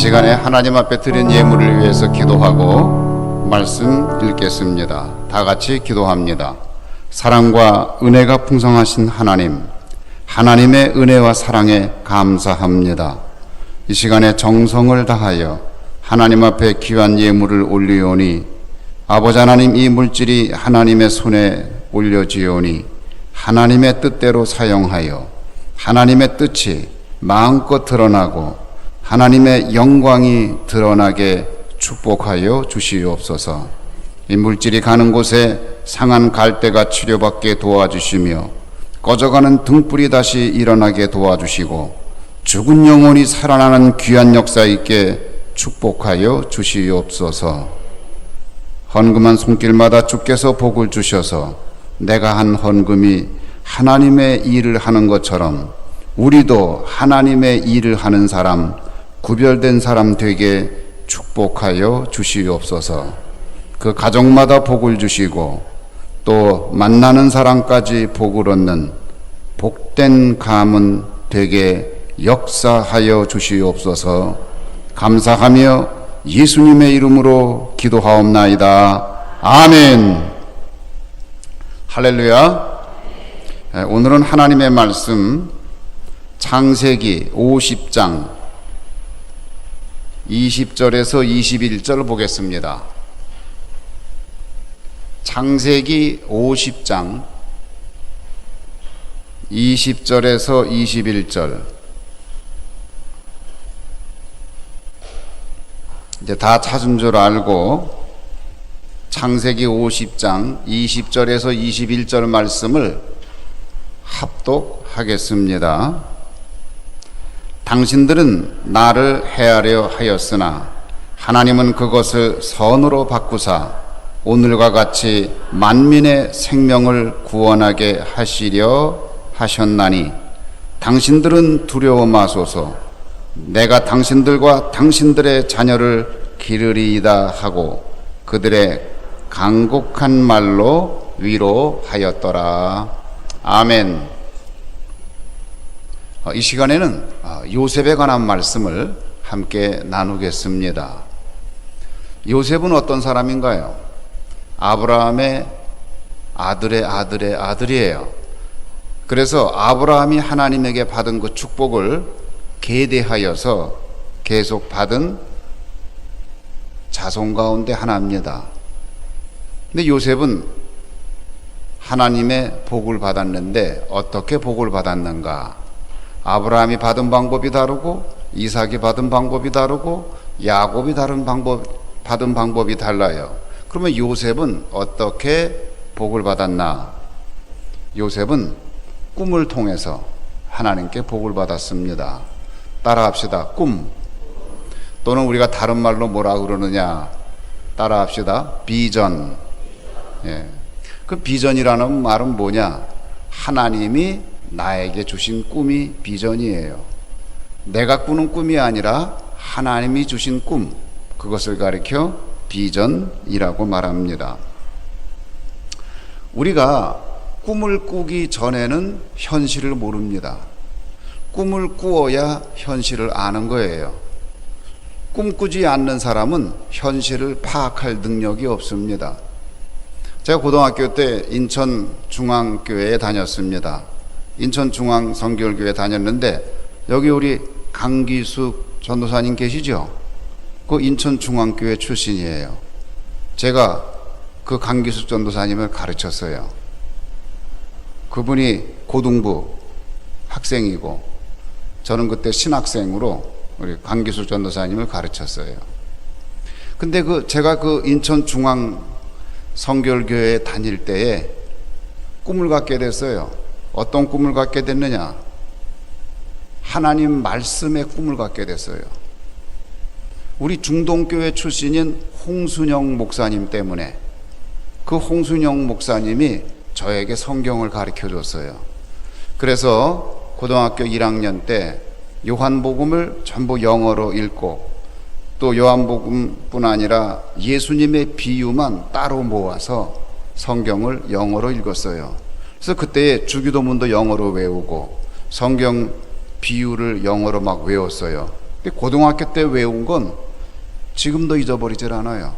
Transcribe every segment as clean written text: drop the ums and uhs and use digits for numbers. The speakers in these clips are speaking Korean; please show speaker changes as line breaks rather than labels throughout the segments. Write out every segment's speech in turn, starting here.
시간에 하나님 앞에 드린 예물을 위해서 기도하고 말씀 읽겠습니다. 다 같이 기도합니다. 사랑과 은혜가 풍성하신 하나님, 하나님의 은혜와 사랑에 감사합니다. 이 시간에 정성을 다하여 하나님 앞에 귀한 예물을 올리오니 아버지 하나님, 이 물질이 하나님의 손에 올려지오니 하나님의 뜻대로 사용하여 하나님의 뜻이 마음껏 드러나고 하나님의 영광이 드러나게 축복하여 주시옵소서. 이 물질이 가는 곳에 상한 갈대가 치료받게 도와주시며 꺼져가는 등불이 다시 일어나게 도와주시고 죽은 영혼이 살아나는 귀한 역사 있게 축복하여 주시옵소서. 헌금한 손길마다 주께서 복을 주셔서 내가 한 헌금이 하나님의 일을 하는 것처럼 우리도 하나님의 일을 하는 사람, 구별된 사람 되게 축복하여 주시옵소서. 그 가정마다 복을 주시고 또 만나는 사람까지 복을 얻는 복된 가문 되게 역사하여 주시옵소서. 감사하며 예수님의 이름으로 기도하옵나이다. 아멘. 할렐루야. 오늘은 하나님의 말씀 창세기 50장 20절에서 21절 보겠습니다. 창세기 50장 20절에서 21절. 이제 다 찾은 줄 알고 창세기 50장 20절에서 21절 말씀을 합독하겠습니다. 당신들은 나를 해하려 하였으나 하나님은 그것을 선으로 바꾸사 오늘과 같이 만민의 생명을 구원하게 하시려 하셨나니 당신들은 두려워 마소서. 내가 당신들과 당신들의 자녀를 기르리이다 하고 그들의 간곡한 말로 위로하였더라. 아멘. 이 시간에는 요셉에 관한 말씀을 함께 나누겠습니다. 요셉은 어떤 사람인가요? 아브라함의 아들의 아들의 아들이에요. 그래서 아브라함이 하나님에게 받은 그 축복을 계대하여서 계속 받은 자손 가운데 하나입니다. 근데 요셉은 하나님의 복을 받았는데 어떻게 복을 받았는가? 아브라함이 받은 방법이 다르고 이삭이 받은 방법이 다르고 야곱이 받은 방법이 달라요. 그러면 요셉은 어떻게 복을 받았나? 요셉은 꿈을 통해서 하나님께 복을 받았습니다. 따라합시다. 꿈. 또는 우리가 다른 말로 뭐라 그러느냐? 따라합시다. 비전. 예. 그 비전이라는 말은 뭐냐? 하나님이 나에게 주신 꿈이 비전이에요. 내가 꾸는 꿈이 아니라 하나님이 주신 꿈, 그것을 가리켜 비전이라고 말합니다. 우리가 꿈을 꾸기 전에는 현실을 모릅니다. 꿈을 꾸어야 현실을 아는 거예요. 꿈꾸지 않는 사람은 현실을 파악할 능력이 없습니다. 제가 고등학교 때 인천중앙교회에 다녔습니다. 인천중앙성결교회 다녔는데 여기 우리 강기숙 전도사님 계시죠? 그 인천중앙교회 출신이에요. 제가 그 강기숙 전도사님을 가르쳤어요. 그분이 고등부 학생이고 저는 그때 신학생으로 우리 강기숙 전도사님을 가르쳤어요. 근데 제가 그 인천중앙성결교회에 다닐 때에 꿈을 갖게 됐어요. 어떤 꿈을 갖게 됐느냐? 하나님 말씀의 꿈을 갖게 됐어요. 우리 중동교회 출신인 홍순영 목사님 때문에 그 홍순영 목사님이 저에게 성경을 가르쳐 줬어요. 그래서 고등학교 1학년 때 요한복음을 전부 영어로 읽고 또 요한복음뿐 아니라 예수님의 비유만 따로 모아서 성경을 영어로 읽었어요. 그래서 그때 주기도문도 영어로 외우고 성경 비유를 영어로 막 외웠어요. 근데 고등학교 때 외운 건 지금도 잊어버리질 않아요.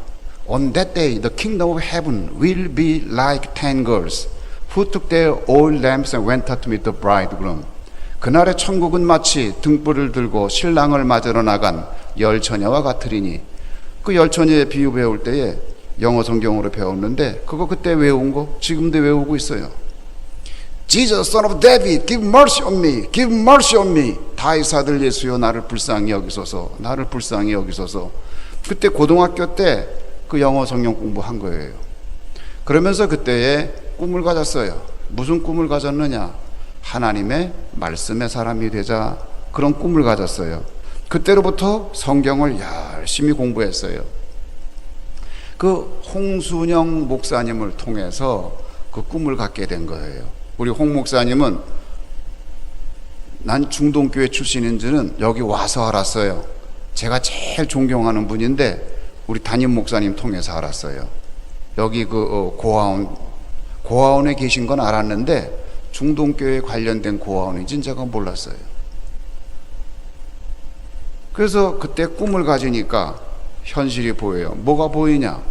On that day, the kingdom of heaven will be like 10 girls who took their oil lamps and went out to meet the bridegroom. 그날의 천국은 마치 등불을 들고 신랑을 맞으러 나간 10처녀와 같으리니. 그 10처녀의 비유 배울 때에 영어 성경으로 배웠는데 그거 그때 외운 거 지금도 외우고 있어요. Jesus, son of David, give mercy on me, give mercy on me. 다윗 아들 예수여 나를 불쌍히 여기소서, 나를 불쌍히 여기소서. 그때 고등학교 때 그 영어 성경 공부한 거예요. 그러면서 그때에 꿈을 가졌어요. 무슨 꿈을 가졌느냐? 하나님의 말씀의 사람이 되자, 그런 꿈을 가졌어요. 그때로부터 성경을 열심히 공부했어요. 그 홍순영 목사님을 통해서 그 꿈을 갖게 된 거예요. 우리 홍 목사님은 난 중동교회 출신인지는 여기 와서 알았어요. 제가 제일 존경하는 분인데 우리 담임 목사님 통해서 알았어요. 여기 그 고아원에 계신 건 알았는데 중동교회 관련된 고아원인지는 제가 몰랐어요. 그래서 그때 꿈을 가지니까 현실이 보여요. 뭐가 보이냐?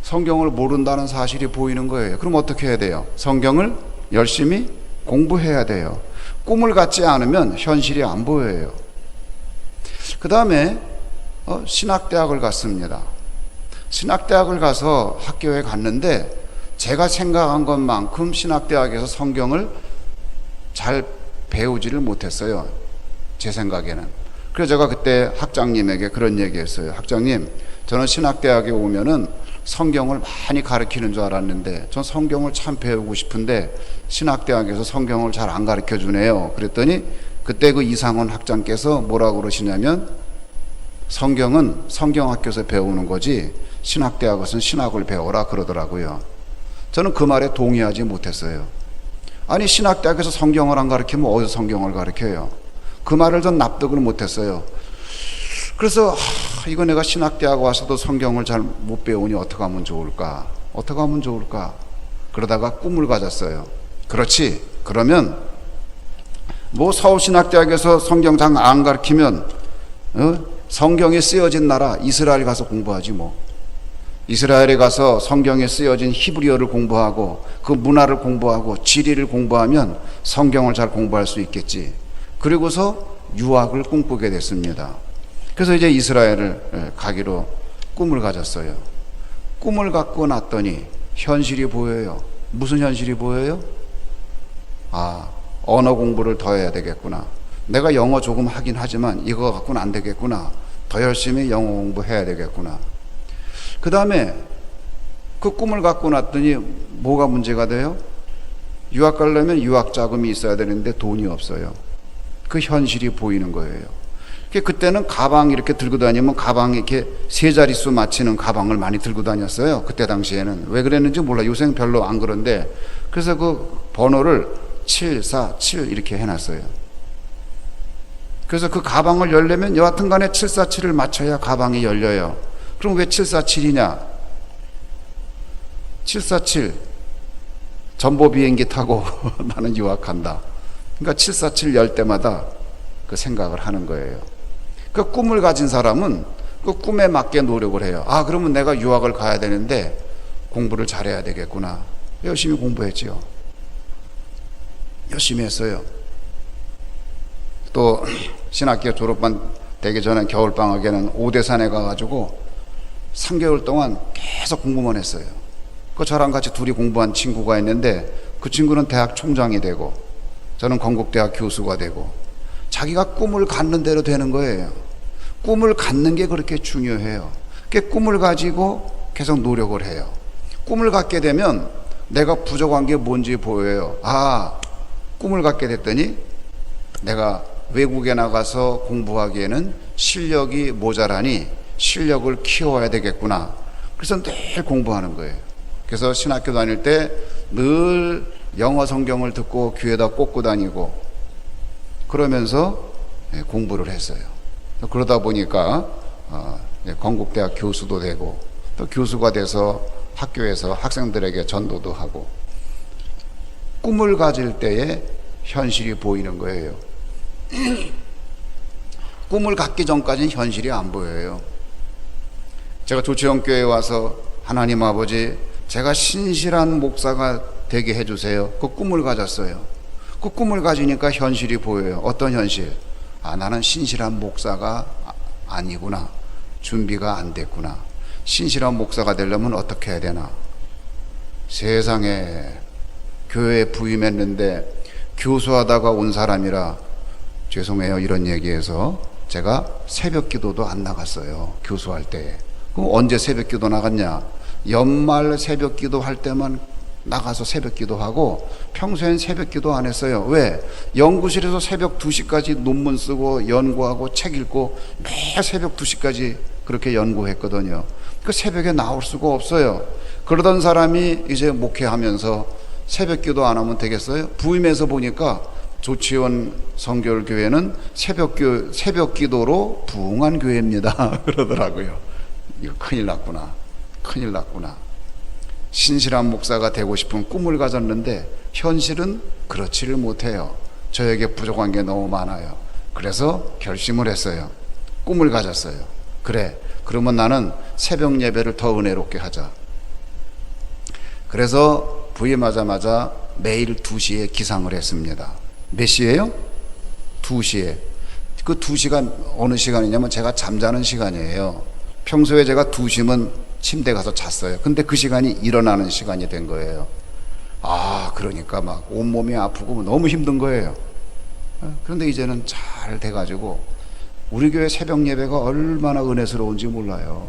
성경을 모른다는 사실이 보이는 거예요. 그럼 어떻게 해야 돼요? 성경을 열심히 공부해야 돼요. 꿈을 갖지 않으면 현실이 안 보여요. 그 다음에 신학대학을 갔습니다. 신학대학을 가서 학교에 갔는데 제가 생각한 것만큼 신학대학에서 성경을 잘 배우지를 못했어요. 제 생각에는. 그래서 제가 그때 학장님에게 그런 얘기했어요. 학장님, 저는 신학대학에 오면은 성경을 많이 가르치는 줄 알았는데 전 성경을 참 배우고 싶은데 신학대학에서 성경을 잘 안 가르쳐 주네요. 그랬더니 그때 그 이상원 학장께서 뭐라고 그러시냐면 성경은 성경학교에서 배우는 거지 신학대학에서는 신학을 배워라 그러더라고요. 저는 그 말에 동의하지 못했어요. 아니 신학대학에서 성경을 안 가르치면 어디서 성경을 가르쳐요? 그 말을 전 납득을 못했어요. 그래서 이거 내가 신학대학 와서도 성경을 잘 못 배우니 어떻게 하면 좋을까? 어떻게 하면 좋을까? 그러다가 꿈을 가졌어요. 그렇지. 그러면 뭐 서울신학대학에서 성경 잘 안 가르치면 성경에 쓰여진 나라 이스라엘 가서 공부하지 뭐. 이스라엘에 가서 성경에 쓰여진 히브리어를 공부하고 그 문화를 공부하고 지리를 공부하면 성경을 잘 공부할 수 있겠지. 그리고서 유학을 꿈꾸게 됐습니다. 그래서 이제 이스라엘을 가기로 꿈을 가졌어요. 꿈을 갖고 났더니 현실이 보여요. 무슨 현실이 보여요? 아, 언어 공부를 더 해야 되겠구나. 내가 영어 조금 하긴 하지만 이거 갖고는 안 되겠구나. 더 열심히 영어 공부해야 되겠구나. 그 다음에 그 꿈을 갖고 났더니 뭐가 문제가 돼요? 유학 가려면 유학 자금이 있어야 되는데 돈이 없어요. 그 현실이 보이는 거예요. 그때는 가방 이렇게 들고 다니면 가방에 이렇게 세 자릿수 맞히는 가방을 많이 들고 다녔어요. 그때 당시에는. 왜 그랬는지 몰라. 요새는 별로 안 그런데. 그래서 그 번호를 747 이렇게 해놨어요. 그래서 그 가방을 열려면 여하튼 간에 747을 맞춰야 가방이 열려요. 그럼 왜 747이냐? 747 전보 비행기 타고 나는 유학한다. 그러니까 747 열 때마다 그 생각을 하는 거예요. 그 꿈을 가진 사람은 그 꿈에 맞게 노력을 해요. 아, 그러면 내가 유학을 가야 되는데 공부를 잘해야 되겠구나. 열심히 공부했죠. 열심히 했어요. 또 신학교 졸업반 되기 전에 겨울방학에는 오대산에 가가지고 3개월 동안 계속 공부만 했어요. 그 저랑 같이 둘이 공부한 친구가 있는데 그 친구는 대학 총장이 되고 저는 건국대학 교수가 되고 자기가 꿈을 갖는 대로 되는 거예요. 꿈을 갖는 게 그렇게 중요해요. 그 꿈을 가지고 계속 노력을 해요. 꿈을 갖게 되면 내가 부족한 게 뭔지 보여요. 아, 꿈을 갖게 됐더니 내가 외국에 나가서 공부하기에는 실력이 모자라니 실력을 키워야 되겠구나. 그래서 늘 공부하는 거예요. 그래서 신학교 다닐 때 늘 영어 성경을 듣고 귀에다 꽂고 다니고 그러면서 공부를 했어요. 그러다 보니까 건국대학 교수도 되고 또 교수가 돼서 학교에서 학생들에게 전도도 하고 꿈을 가질 때에 현실이 보이는 거예요. 꿈을 갖기 전까지는 현실이 안 보여요. 제가 조치원교회에 와서 하나님 아버지, 제가 신실한 목사가 되게 해주세요. 그 꿈을 가졌어요. 그 꿈을 가지니까 현실이 보여요. 어떤 현실? 나는 신실한 목사가 아니구나. 준비가 안 됐구나. 신실한 목사가 되려면 어떻게 해야 되나? 세상에, 교회에 부임했는데 교수하다가 온 사람이라, 죄송해요 이런 얘기해서, 제가 새벽 기도도 안 나갔어요. 교수할 때. 그럼 언제 새벽 기도 나갔냐? 연말 새벽 기도 할 때만 나가서 새벽 기도하고, 평소엔 새벽 기도 안 했어요. 왜? 연구실에서 새벽 2시까지 논문 쓰고 연구하고 책 읽고 매일 새벽 2시까지 그렇게 연구했거든요. 그 새벽에 나올 수가 없어요. 그러던 사람이 이제 목회하면서 새벽 기도 안 하면 되겠어요? 부임해서 보니까 조치원 성결교회는 새벽 기도로 부흥한 교회입니다. 그러더라고요. 이거 큰일 났구나. 큰일 났구나. 신실한 목사가 되고 싶은 꿈을 가졌는데 현실은 그렇지를 못해요. 저에게 부족한 게 너무 많아요. 그래서 결심을 했어요. 꿈을 가졌어요. 그래, 그러면 나는 새벽 예배를 더 은혜롭게 하자. 그래서 부임하자마자 매일 2시에 기상을 했습니다. 몇 시에요? 2시에. 그 2시간 어느 시간이냐면 제가 잠자는 시간이에요. 평소에 제가 2시면 침대 가서 잤어요. 근데 그 시간이 일어나는 시간이 된 거예요. 그러니까 막 온몸이 아프고 너무 힘든 거예요. 그런데 이제는 잘 돼가지고 우리 교회 새벽 예배가 얼마나 은혜스러운지 몰라요.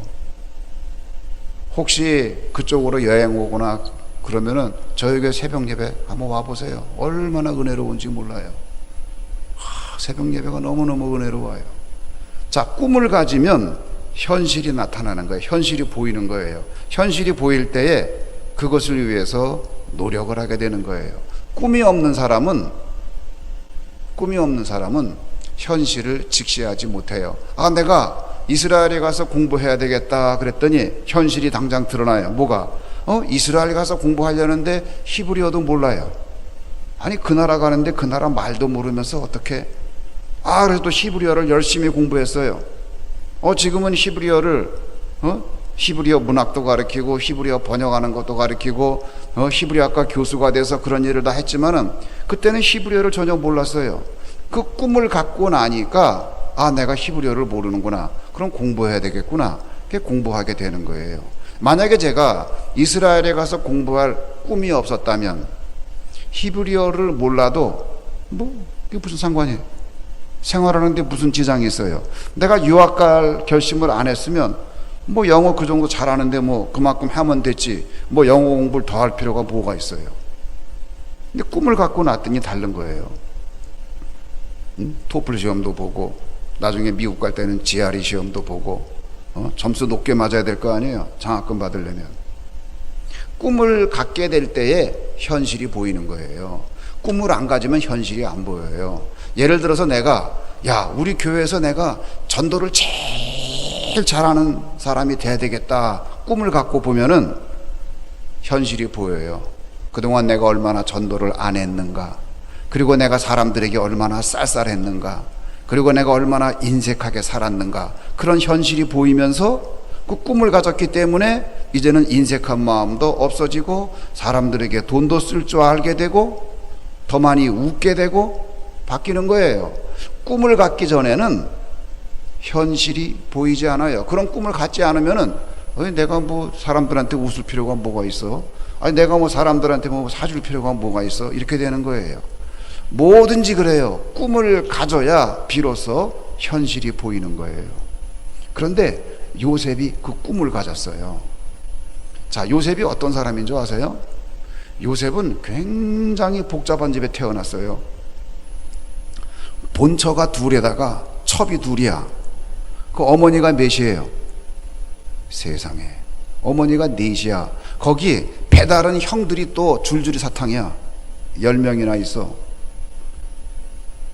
혹시 그쪽으로 여행 오거나 그러면은 저희 교회 새벽 예배 한번 와보세요. 얼마나 은혜로운지 몰라요. 새벽 예배가 너무너무 은혜로워요. 자, 꿈을 가지면 현실이 나타나는 거예요. 현실이 보이는 거예요. 현실이 보일 때에 그것을 위해서 노력을 하게 되는 거예요. 꿈이 없는 사람은 현실을 직시하지 못해요. 내가 이스라엘에 가서 공부해야 되겠다 그랬더니 현실이 당장 드러나요. 뭐가? 이스라엘 가서 공부하려는데 히브리어도 몰라요. 아니, 그 나라 가는데 그 나라 말도 모르면서 어떻게? 그래서 또 히브리어를 열심히 공부했어요. 지금은 히브리어를, 히브리어 문학도 가르치고 히브리어 번역하는 것도 가르치고 히브리어학과 교수가 돼서 그런 일을 다 했지만은 그때는 히브리어를 전혀 몰랐어요. 그 꿈을 갖고 나니까 내가 히브리어를 모르는구나. 그럼 공부해야 되겠구나. 그게 공부하게 되는 거예요. 만약에 제가 이스라엘에 가서 공부할 꿈이 없었다면 히브리어를 몰라도 이게 무슨 상관이에요? 생활하는데 무슨 지장이 있어요? 내가 유학 갈 결심을 안 했으면 영어 그 정도 잘하는데 그만큼 하면 됐지, 영어 공부를 더 할 필요가 뭐가 있어요? 근데 꿈을 갖고 났더니 다른 거예요. 토플 시험도 보고 나중에 미국 갈 때는 GRE 시험도 보고 점수 높게 맞아야 될 거 아니에요? 장학금 받으려면. 꿈을 갖게 될 때에 현실이 보이는 거예요. 꿈을 안 가지면 현실이 안 보여요. 예를 들어서 우리 교회에서 내가 전도를 제일 잘하는 사람이 돼야 되겠다. 꿈을 갖고 보면은 현실이 보여요. 그동안 내가 얼마나 전도를 안 했는가. 그리고 내가 사람들에게 얼마나 쌀쌀했는가. 그리고 내가 얼마나 인색하게 살았는가. 그런 현실이 보이면서 그 꿈을 가졌기 때문에 이제는 인색한 마음도 없어지고 사람들에게 돈도 쓸 줄 알게 되고 더 많이 웃게 되고 바뀌는 거예요. 꿈을 갖기 전에는 현실이 보이지 않아요. 그런 꿈을 갖지 않으면은 내가 사람들한테 웃을 필요가 뭐가 있어? 내가 사람들한테 사줄 필요가 뭐가 있어? 이렇게 되는 거예요. 뭐든지 그래요. 꿈을 가져야 비로소 현실이 보이는 거예요. 그런데 요셉이 그 꿈을 가졌어요. 자, 요셉이 어떤 사람인 줄 아세요? 요셉은 굉장히 복잡한 집에 태어났어요. 본처가 둘에다가 첩이 둘이야. 그 어머니가 몇이에요? 세상에. 어머니가 넷이야. 거기 배다른 형들이 또 줄줄이 사탕이야. 10명이나 있어.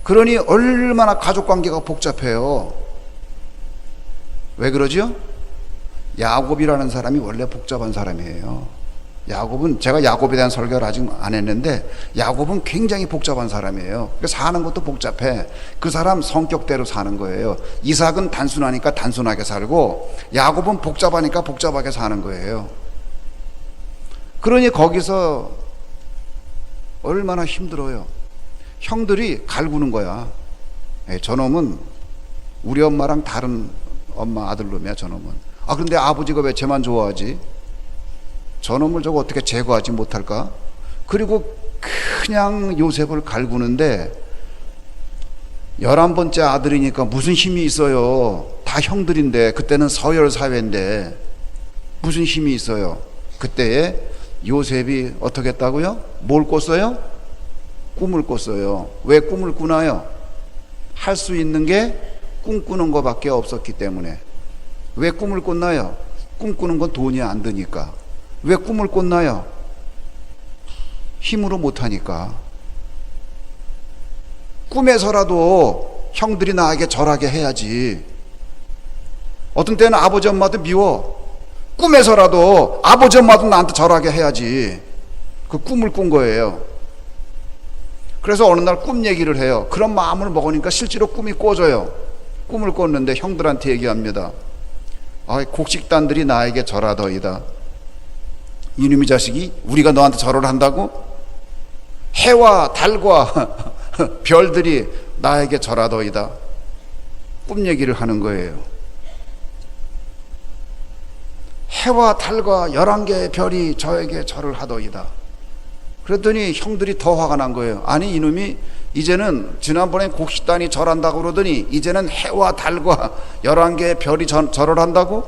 그러니 얼마나 가족관계가 복잡해요. 왜 그러지요? 야곱이라는 사람이 원래 복잡한 사람이에요. 야곱은, 제가 야곱에 대한 설교를 아직 안 했는데, 야곱은 굉장히 복잡한 사람이에요. 사는 것도 복잡해. 그 사람 성격대로 사는 거예요. 이삭은 단순하니까 단순하게 살고, 야곱은 복잡하니까 복잡하게 사는 거예요. 그러니 거기서 얼마나 힘들어요. 형들이 갈구는 거야. 저놈은 우리 엄마랑 다른 엄마 아들놈이야, 저놈은. 아, 그런데 아버지가 왜 쟤만 좋아하지? 저놈을 저거 어떻게 제거하지 못할까? 그리고 그냥 요셉을 갈구는데 11번째 아들이니까 무슨 힘이 있어요. 다 형들인데, 그때는 서열 사회인데 무슨 힘이 있어요. 그때에 요셉이 어떻게 했다고요? 뭘 꿨어요? 꿈을 꿨어요. 왜 꿈을 꾸나요? 할 수 있는 게 꿈꾸는 것밖에 없었기 때문에. 왜 꿈을 꿨나요? 꿈꾸는 건 돈이 안 드니까. 왜 꿈을 꿨나요? 힘으로 못하니까. 꿈에서라도 형들이 나에게 절하게 해야지. 어떤 때는 아버지 엄마도 미워. 꿈에서라도 아버지 엄마도 나한테 절하게 해야지. 그 꿈을 꾼 거예요. 그래서 어느 날 꿈 얘기를 해요. 그런 마음을 먹으니까 실제로 꿈이 꿔져요. 꿈을 꿨는데 형들한테 얘기합니다. 곡식단들이 나에게 절하더이다. 이놈의 자식이 우리가 너한테 절을 한다고? 해와 달과 별들이 나에게 절하더이다. 꿈 얘기를 하는 거예요. 해와 달과 11개의 별이 저에게 절을 하더이다. 그랬더니 형들이 더 화가 난 거예요. 아니, 이놈이 이제는 지난번에 곡식단이 절한다고 그러더니 이제는 해와 달과 11개의 별이 절을 한다고?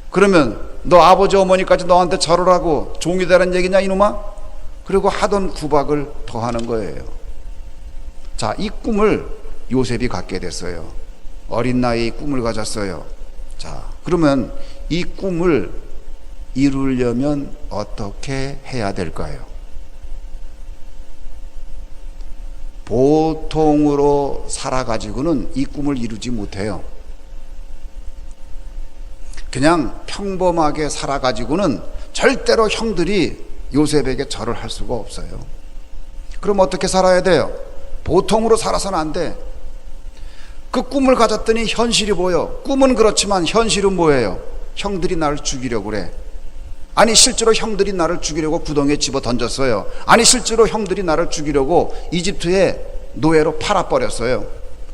그러면 너 아버지 어머니까지 너한테 절을 하고 종이 되라는 얘기냐, 이놈아? 그리고 하던 구박을 더 하는 거예요. 자, 이 꿈을 요셉이 갖게 됐어요. 어린 나이에 꿈을 가졌어요. 자, 그러면 이 꿈을 이루려면 어떻게 해야 될까요? 보통으로 살아가지고는 이 꿈을 이루지 못해요. 그냥 평범하게 살아가지고는 절대로 형들이 요셉에게 절을 할 수가 없어요. 그럼 어떻게 살아야 돼요? 보통으로 살아서는 안 돼. 그 꿈을 가졌더니 현실이 보여. 꿈은 그렇지만 현실은 뭐예요? 형들이 나를 죽이려고 그래. 아니, 실제로 형들이 나를 죽이려고 구덩이에 집어 던졌어요. 아니, 실제로 형들이 나를 죽이려고 이집트에 노예로 팔아버렸어요.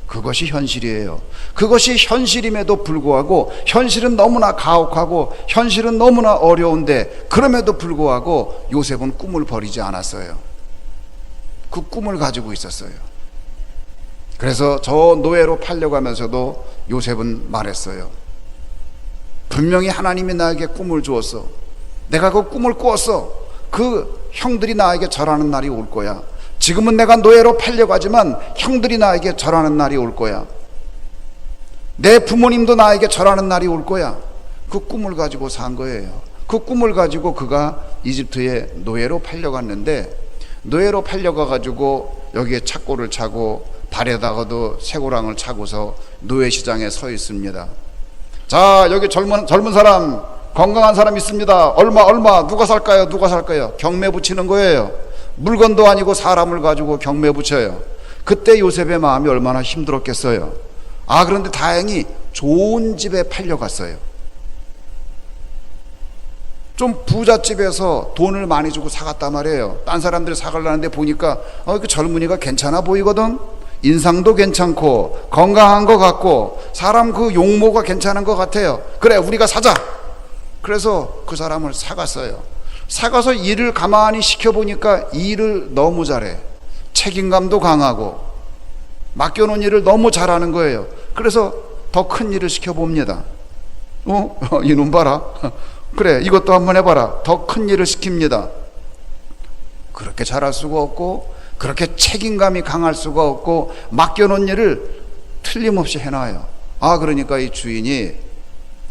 그것이 현실이에요. 그것이 현실임에도 불구하고 현실은 너무나 가혹하고 현실은 너무나 어려운데 그럼에도 불구하고 요셉은 꿈을 버리지 않았어요. 그 꿈을 가지고 있었어요. 그래서 저 노예로 팔려가면서도 요셉은 말했어요. 분명히 하나님이 나에게 꿈을 주었어. 내가 그 꿈을 꾸었어. 그 형들이 나에게 절하는 날이 올 거야. 지금은 내가 노예로 팔려가지만 형들이 나에게 절하는 날이 올 거야. 내 부모님도 나에게 절하는 날이 올 거야. 그 꿈을 가지고 산 거예요. 그 꿈을 가지고 그가 이집트에 노예로 팔려갔는데, 노예로 팔려가가지고 여기에 착고를 차고 발에다가도 쇠고랑을 차고서 노예시장에 서 있습니다. 자, 여기 젊은 사람, 건강한 사람 있습니다. 얼마 누가 살까요? 누가 살까요? 경매 붙이는 거예요. 물건도 아니고 사람을 가지고 경매 붙여요. 그때 요셉의 마음이 얼마나 힘들었겠어요. 그런데 다행히 좋은 집에 팔려갔어요. 좀 부잣집에서 돈을 많이 주고 사갔단 말이에요. 딴 사람들이 사가려는데 보니까 그 젊은이가 괜찮아 보이거든. 인상도 괜찮고 건강한 것 같고 사람 그 용모가 괜찮은 것 같아요. 그래, 우리가 사자. 그래서 그 사람을 사갔어요. 사가서 일을 가만히 시켜보니까 일을 너무 잘해. 책임감도 강하고 맡겨놓은 일을 너무 잘하는 거예요. 그래서 더 큰 일을 시켜봅니다. 이놈 봐라. 그래, 이것도 한번 해봐라. 더 큰 일을 시킵니다. 그렇게 잘할 수가 없고 그렇게 책임감이 강할 수가 없고 맡겨놓은 일을 틀림없이 해놔요. 그러니까 이 주인이,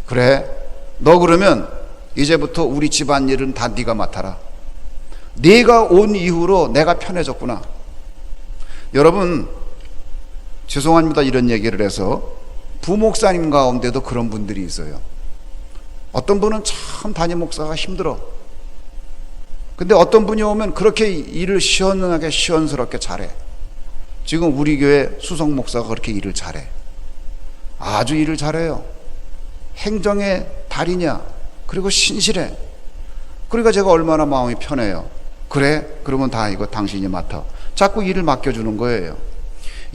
그래, 너 그러면 이제부터 우리 집안일은 다 네가 맡아라. 네가 온 이후로 내가 편해졌구나. 여러분, 죄송합니다, 이런 얘기를 해서. 부목사님 가운데도 그런 분들이 있어요. 어떤 분은 참 담임 목사가 힘들어. 근데 어떤 분이 오면 그렇게 일을 시원하게 시원스럽게 잘해. 지금 우리 교회 수석 목사가 그렇게 일을 잘해. 아주 일을 잘해요. 행정의 달이냐. 그리고 신실해. 그러니까 제가 얼마나 마음이 편해요. 그래? 그러면 다 이거 당신이 맡아. 자꾸 일을 맡겨주는 거예요.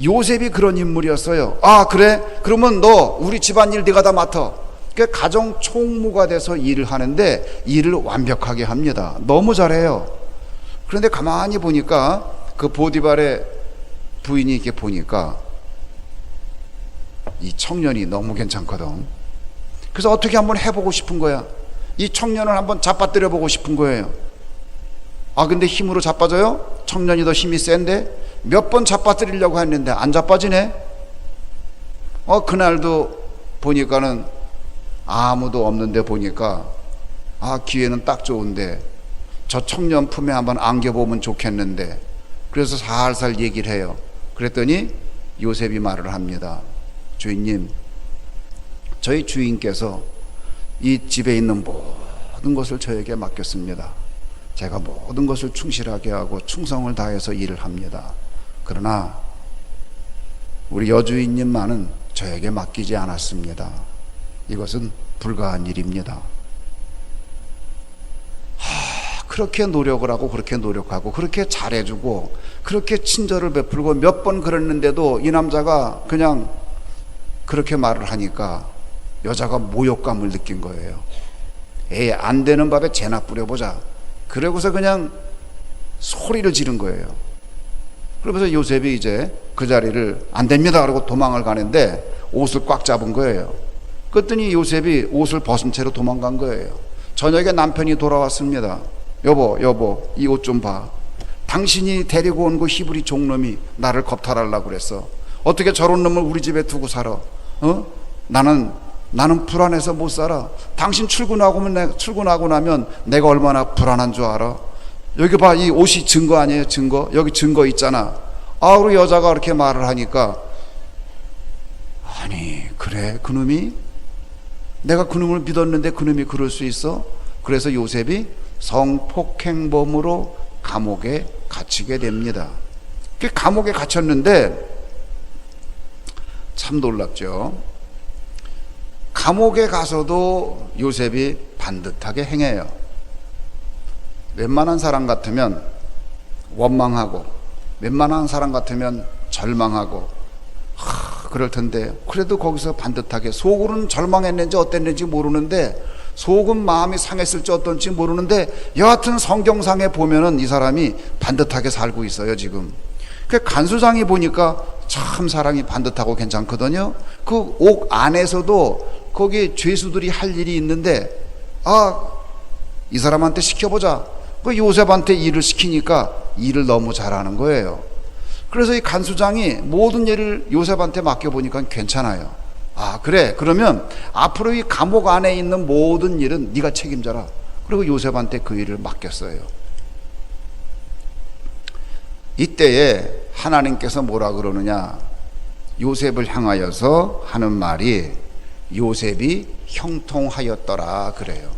요셉이 그런 인물이었어요. 아, 그래? 그러면 너 우리 집안일 네가 다 맡아. 그러니까 가정 총무가 돼서 일을 하는데 일을 완벽하게 합니다. 너무 잘해요. 그런데 가만히 보니까 그 보디발의 부인이 이렇게 보니까 이 청년이 너무 괜찮거든. 그래서 어떻게 한번 해보고 싶은 거야. 이 청년을 한번 잡아뜨려 보고 싶은 거예요. 아, 근데 힘으로 자빠져요? 청년이 더 힘이 센데 몇 번 잡아뜨리려고 했는데 안 자빠지네. 그날도 보니까는 아무도 없는데 보니까 기회는 딱 좋은데 저 청년 품에 한번 안겨보면 좋겠는데, 그래서 살살 얘기를 해요. 그랬더니 요셉이 말을 합니다. 주인님, 저희 주인께서 이 집에 있는 모든 것을 저에게 맡겼습니다. 제가 모든 것을 충실하게 하고 충성을 다해서 일을 합니다. 그러나 우리 여주인님만은 저에게 맡기지 않았습니다. 이것은 불가한 일입니다. 그렇게 노력을 하고 그렇게 노력하고 그렇게 잘해주고 그렇게 친절을 베풀고 몇 번 그랬는데도 이 남자가 그냥 그렇게 말을 하니까 여자가 모욕감을 느낀 거예요. 에이, 안 되는 밥에 재나 뿌려보자. 그러고서 그냥 소리를 지른 거예요. 그러면서 요셉이 이제 그 자리를 안 됩니다 그러고 도망을 가는데 옷을 꽉 잡은 거예요. 그랬더니 요셉이 옷을 벗은 채로 도망간 거예요. 저녁에 남편이 돌아왔습니다. 여보, 이 옷 좀 봐. 당신이 데리고 온 그 히브리 종놈이 나를 겁탈하려고 그랬어. 어떻게 저런 놈을 우리 집에 두고 살아? 나는 불안해서 못 살아. 당신 출근하고 나면 내가 얼마나 불안한 줄 알아? 여기 봐, 이 옷이 증거 아니에요? 증거. 여기 증거 있잖아. 우리 여자가 그렇게 말을 하니까, 아니 그래, 그놈이, 내가 그놈을 믿었는데 그놈이 그럴 수 있어? 그래서 요셉이 성폭행범으로 감옥에 갇히게 됩니다. 감옥에 갇혔는데 참 놀랍죠. 감옥에 가서도 요셉이 반듯하게 행해요. 웬만한 사람 같으면 원망하고 웬만한 사람 같으면 절망하고 그럴 텐데, 그래도 거기서 반듯하게, 속으로는 절망했는지 어땠는지 모르는데, 속은 마음이 상했을지 어떤지 모르는데, 여하튼 성경상에 보면은 이 사람이 반듯하게 살고 있어요 지금. 그 간수장이 보니까 참 사람이 반듯하고 괜찮거든요. 그 옥 안에서도 거기 죄수들이 할 일이 있는데, 이 사람한테 시켜보자. 그 요셉한테 일을 시키니까 일을 너무 잘하는 거예요. 그래서 이 간수장이 모든 일을 요셉한테 맡겨보니까 괜찮아요. 그래, 그러면 앞으로 이 감옥 안에 있는 모든 일은 네가 책임져라. 그리고 요셉한테 그 일을 맡겼어요. 이때에 하나님께서 뭐라 그러느냐, 요셉을 향하여서 하는 말이 요셉이 형통하였더라 그래요.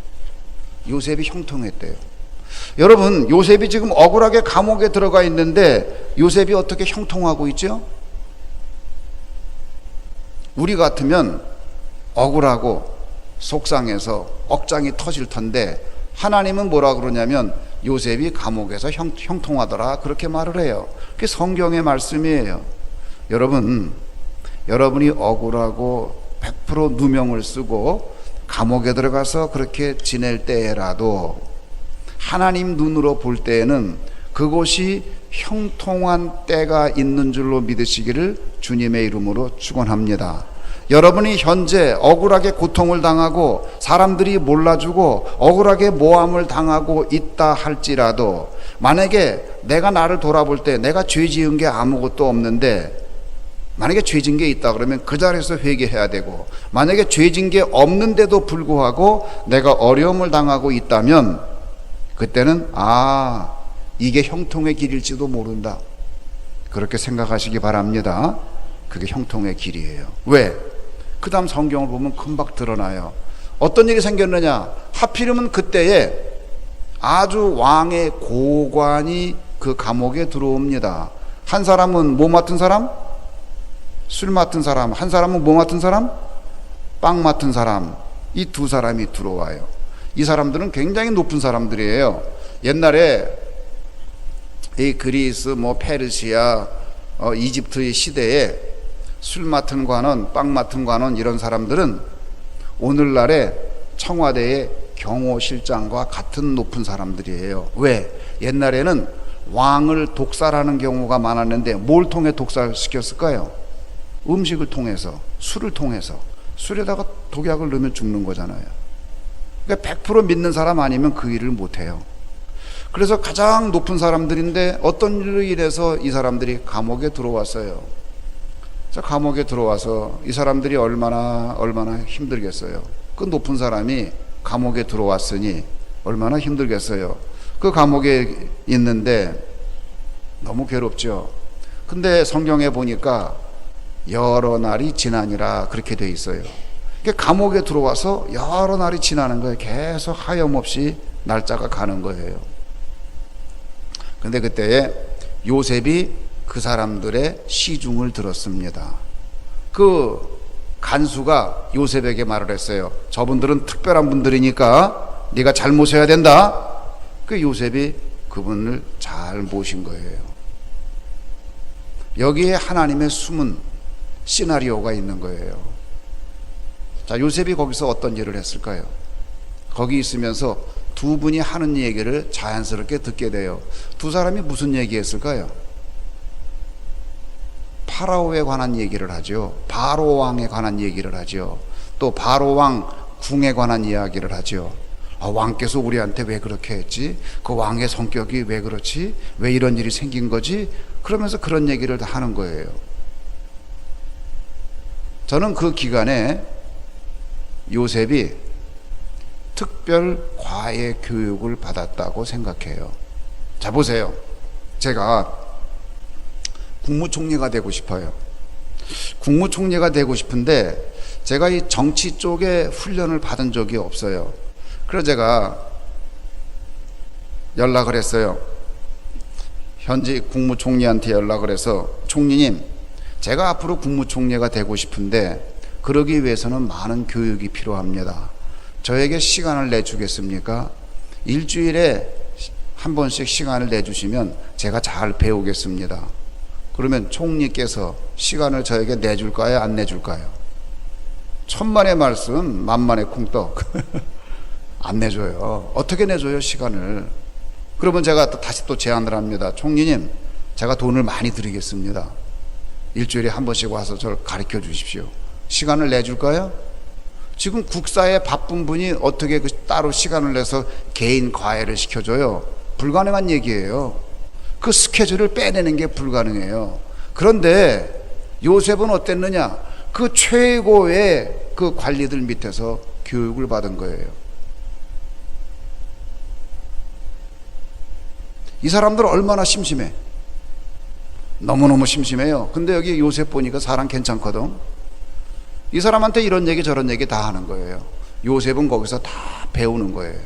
요셉이 형통했대요. 여러분, 요셉이 지금 억울하게 감옥에 들어가 있는데 요셉이 어떻게 형통하고 있죠? 우리 같으면 억울하고 속상해서 억장이 터질 텐데, 하나님은 뭐라 그러냐면 요셉이 감옥에서 형통하더라 그렇게 말을 해요. 그게 성경의 말씀이에요. 여러분이 억울하고 100% 누명을 쓰고 감옥에 들어가서 그렇게 지낼 때라도 하나님 눈으로 볼 때에는 그곳이 형통한 때가 있는 줄로 믿으시기를 주님의 이름으로 축원합니다. 여러분이 현재 억울하게 고통을 당하고 사람들이 몰라주고 억울하게 모함을 당하고 있다 할지라도, 만약에 내가 나를 돌아볼 때 내가 죄 지은 게 아무것도 없는데, 만약에 죄 진 게 있다 그러면 그 자리에서 회개해야 되고, 만약에 죄 진 게 없는데도 불구하고 내가 어려움을 당하고 있다면 그때는 이게 형통의 길일지도 모른다, 그렇게 생각하시기 바랍니다. 그게 형통의 길이에요. 왜? 그 다음 성경을 보면 금방 드러나요. 어떤 일이 생겼느냐, 하필이면 그때에 아주 왕의 고관이 그 감옥에 들어옵니다. 한 사람은 뭐 맡은 사람? 술 맡은 사람. 한 사람은 뭐 맡은 사람? 빵 맡은 사람. 이 두 사람이 들어와요. 이 사람들은 굉장히 높은 사람들이에요. 옛날에 이 그리스, 뭐 페르시아, 이집트의 시대에 술 맡은 관원, 빵 맡은 관원 이런 사람들은 오늘날의 청와대의 경호실장과 같은 높은 사람들이에요. 왜? 옛날에는 왕을 독살하는 경우가 많았는데 뭘 통해 독살시켰을까요? 음식을 통해서, 술을 통해서. 술에다가 독약을 넣으면 죽는 거잖아요. 그러니까 100% 믿는 사람 아니면 그 일을 못해요. 그래서 가장 높은 사람들인데 어떤 일로 인해서 이 사람들이 감옥에 들어왔어요. 감옥에 들어와서 이 사람들이 얼마나 힘들겠어요. 그 높은 사람이 감옥에 들어왔으니 얼마나 힘들겠어요. 그 감옥에 있는데 너무 괴롭죠. 근데 성경에 보니까 여러 날이 지나니라 그렇게 돼 있어요. 그러니까 감옥에 들어와서 여러 날이 지나는 거예요. 계속 하염없이 날짜가 가는 거예요. 근데 그때에 요셉이 그 사람들의 시중을 들었습니다. 그 간수가 요셉에게 말을 했어요. 저분들은 특별한 분들이니까 네가 잘 모셔야 된다. 그 요셉이 그분을 잘 모신 거예요. 여기에 하나님의 숨은 시나리오가 있는 거예요. 자, 요셉이 거기서 어떤 일을 했을까요? 거기 있으면서 두 분이 하는 얘기를 자연스럽게 듣게 돼요. 두 사람이 무슨 얘기했을까요? 파라오에 관한 얘기를 하죠. 바로 왕에 관한 얘기를 하죠. 또 바로 왕 궁에 관한 이야기를 하죠. 왕께서 우리한테 왜 그렇게 했지? 그 왕의 성격이 왜 그렇지? 왜 이런 일이 생긴 거지? 그러면서 그런 얘기를 다 하는 거예요. 저는 그 기간에 요셉이 특별 과외 교육을 받았다고 생각해요. 자, 보세요. 제가 국무총리가 되고 싶어요. 국무총리가 되고 싶은데 제가 이 정치 쪽에 훈련을 받은 적이 없어요. 그래서 제가 연락을 했어요. 현직 국무총리한테 연락을 해서, 총리님, 제가 앞으로 국무총리가 되고 싶은데 그러기 위해서는 많은 교육이 필요합니다. 저에게 시간을 내주겠습니까? 일주일에 한 번씩 시간을 내주시면 제가 잘 배우겠습니다. 그러면 총리께서 시간을 저에게 내줄까요? 안 내줄까요? 천만의 말씀, 만만의 콩떡. 안 내줘요. 어떻게 내줘요, 시간을? 그러면 제가 다시 또 제안을 합니다. 총리님, 제가 돈을 많이 드리겠습니다. 일주일에 한 번씩 와서 저를 가르쳐 주십시오. 시간을 내줄까요? 지금 국사에 바쁜 분이 어떻게 따로 시간을 내서 개인 과외를 시켜줘요? 불가능한 얘기예요. 그 스케줄을 빼내는 게 불가능해요. 그런데 요셉은 어땠느냐? 그 최고의 그 관리들 밑에서 교육을 받은 거예요. 이 사람들 얼마나 심심해. 너무너무 심심해요. 근데 여기 요셉 보니까 사람 괜찮거든. 이 사람한테 이런 얘기 저런 얘기 다 하는 거예요. 요셉은 거기서 다 배우는 거예요.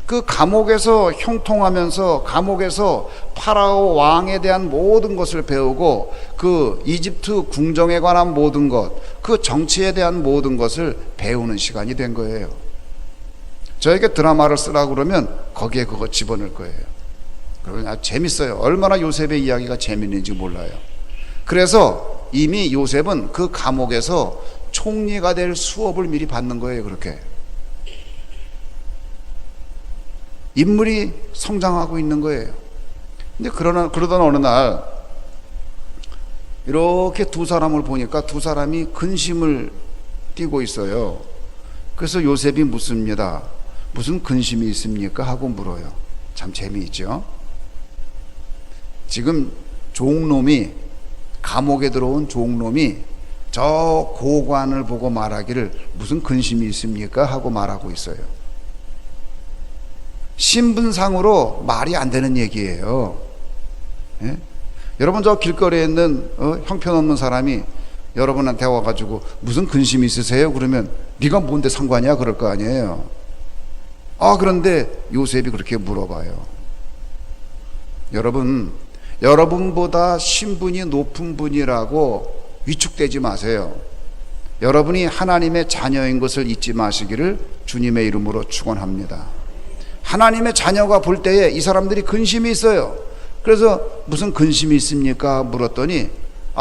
그 감옥에서 형통하면서 감옥에서 파라오 왕에 대한 모든 것을 배우고 그 이집트 궁정에 관한 모든 것, 그 정치에 대한 모든 것을 배우는 시간이 된 거예요. 저에게 드라마를 쓰라고 그러면 거기에 그거 집어넣을 거예요. 그러면 아주 재밌어요. 얼마나 요셉의 이야기가 재밌는지 몰라요. 그래서 이미 요셉은 그 감옥에서 총리가 될 수업을 미리 받는 거예요. 그렇게 인물이 성장하고 있는 거예요. 근데 그러던 어느 날 이렇게 두 사람을 보니까 두 사람이 근심을 띠고 있어요. 그래서 요셉이 묻습니다. 무슨 근심이 있습니까? 하고 물어요. 참 재미있죠. 지금 종놈이, 감옥에 들어온 종놈이 저 고관을 보고 말하기를 무슨 근심이 있습니까? 하고 말하고 있어요. 신분상으로 말이 안 되는 얘기예요. 예? 여러분, 저 길거리에 있는 형편없는 사람이 여러분한테 와가지고 무슨 근심이 있으세요? 그러면 네가 뭔데 상관이야? 그럴 거 아니에요. 그런데 요셉이 그렇게 물어봐요. 여러분, 여러분보다 신분이 높은 분이라고 위축되지 마세요. 여러분이 하나님의 자녀인 것을 잊지 마시기를 주님의 이름으로 축원합니다. 하나님의 자녀가 볼 때에 이 사람들이 근심이 있어요. 그래서 무슨 근심이 있습니까? 물었더니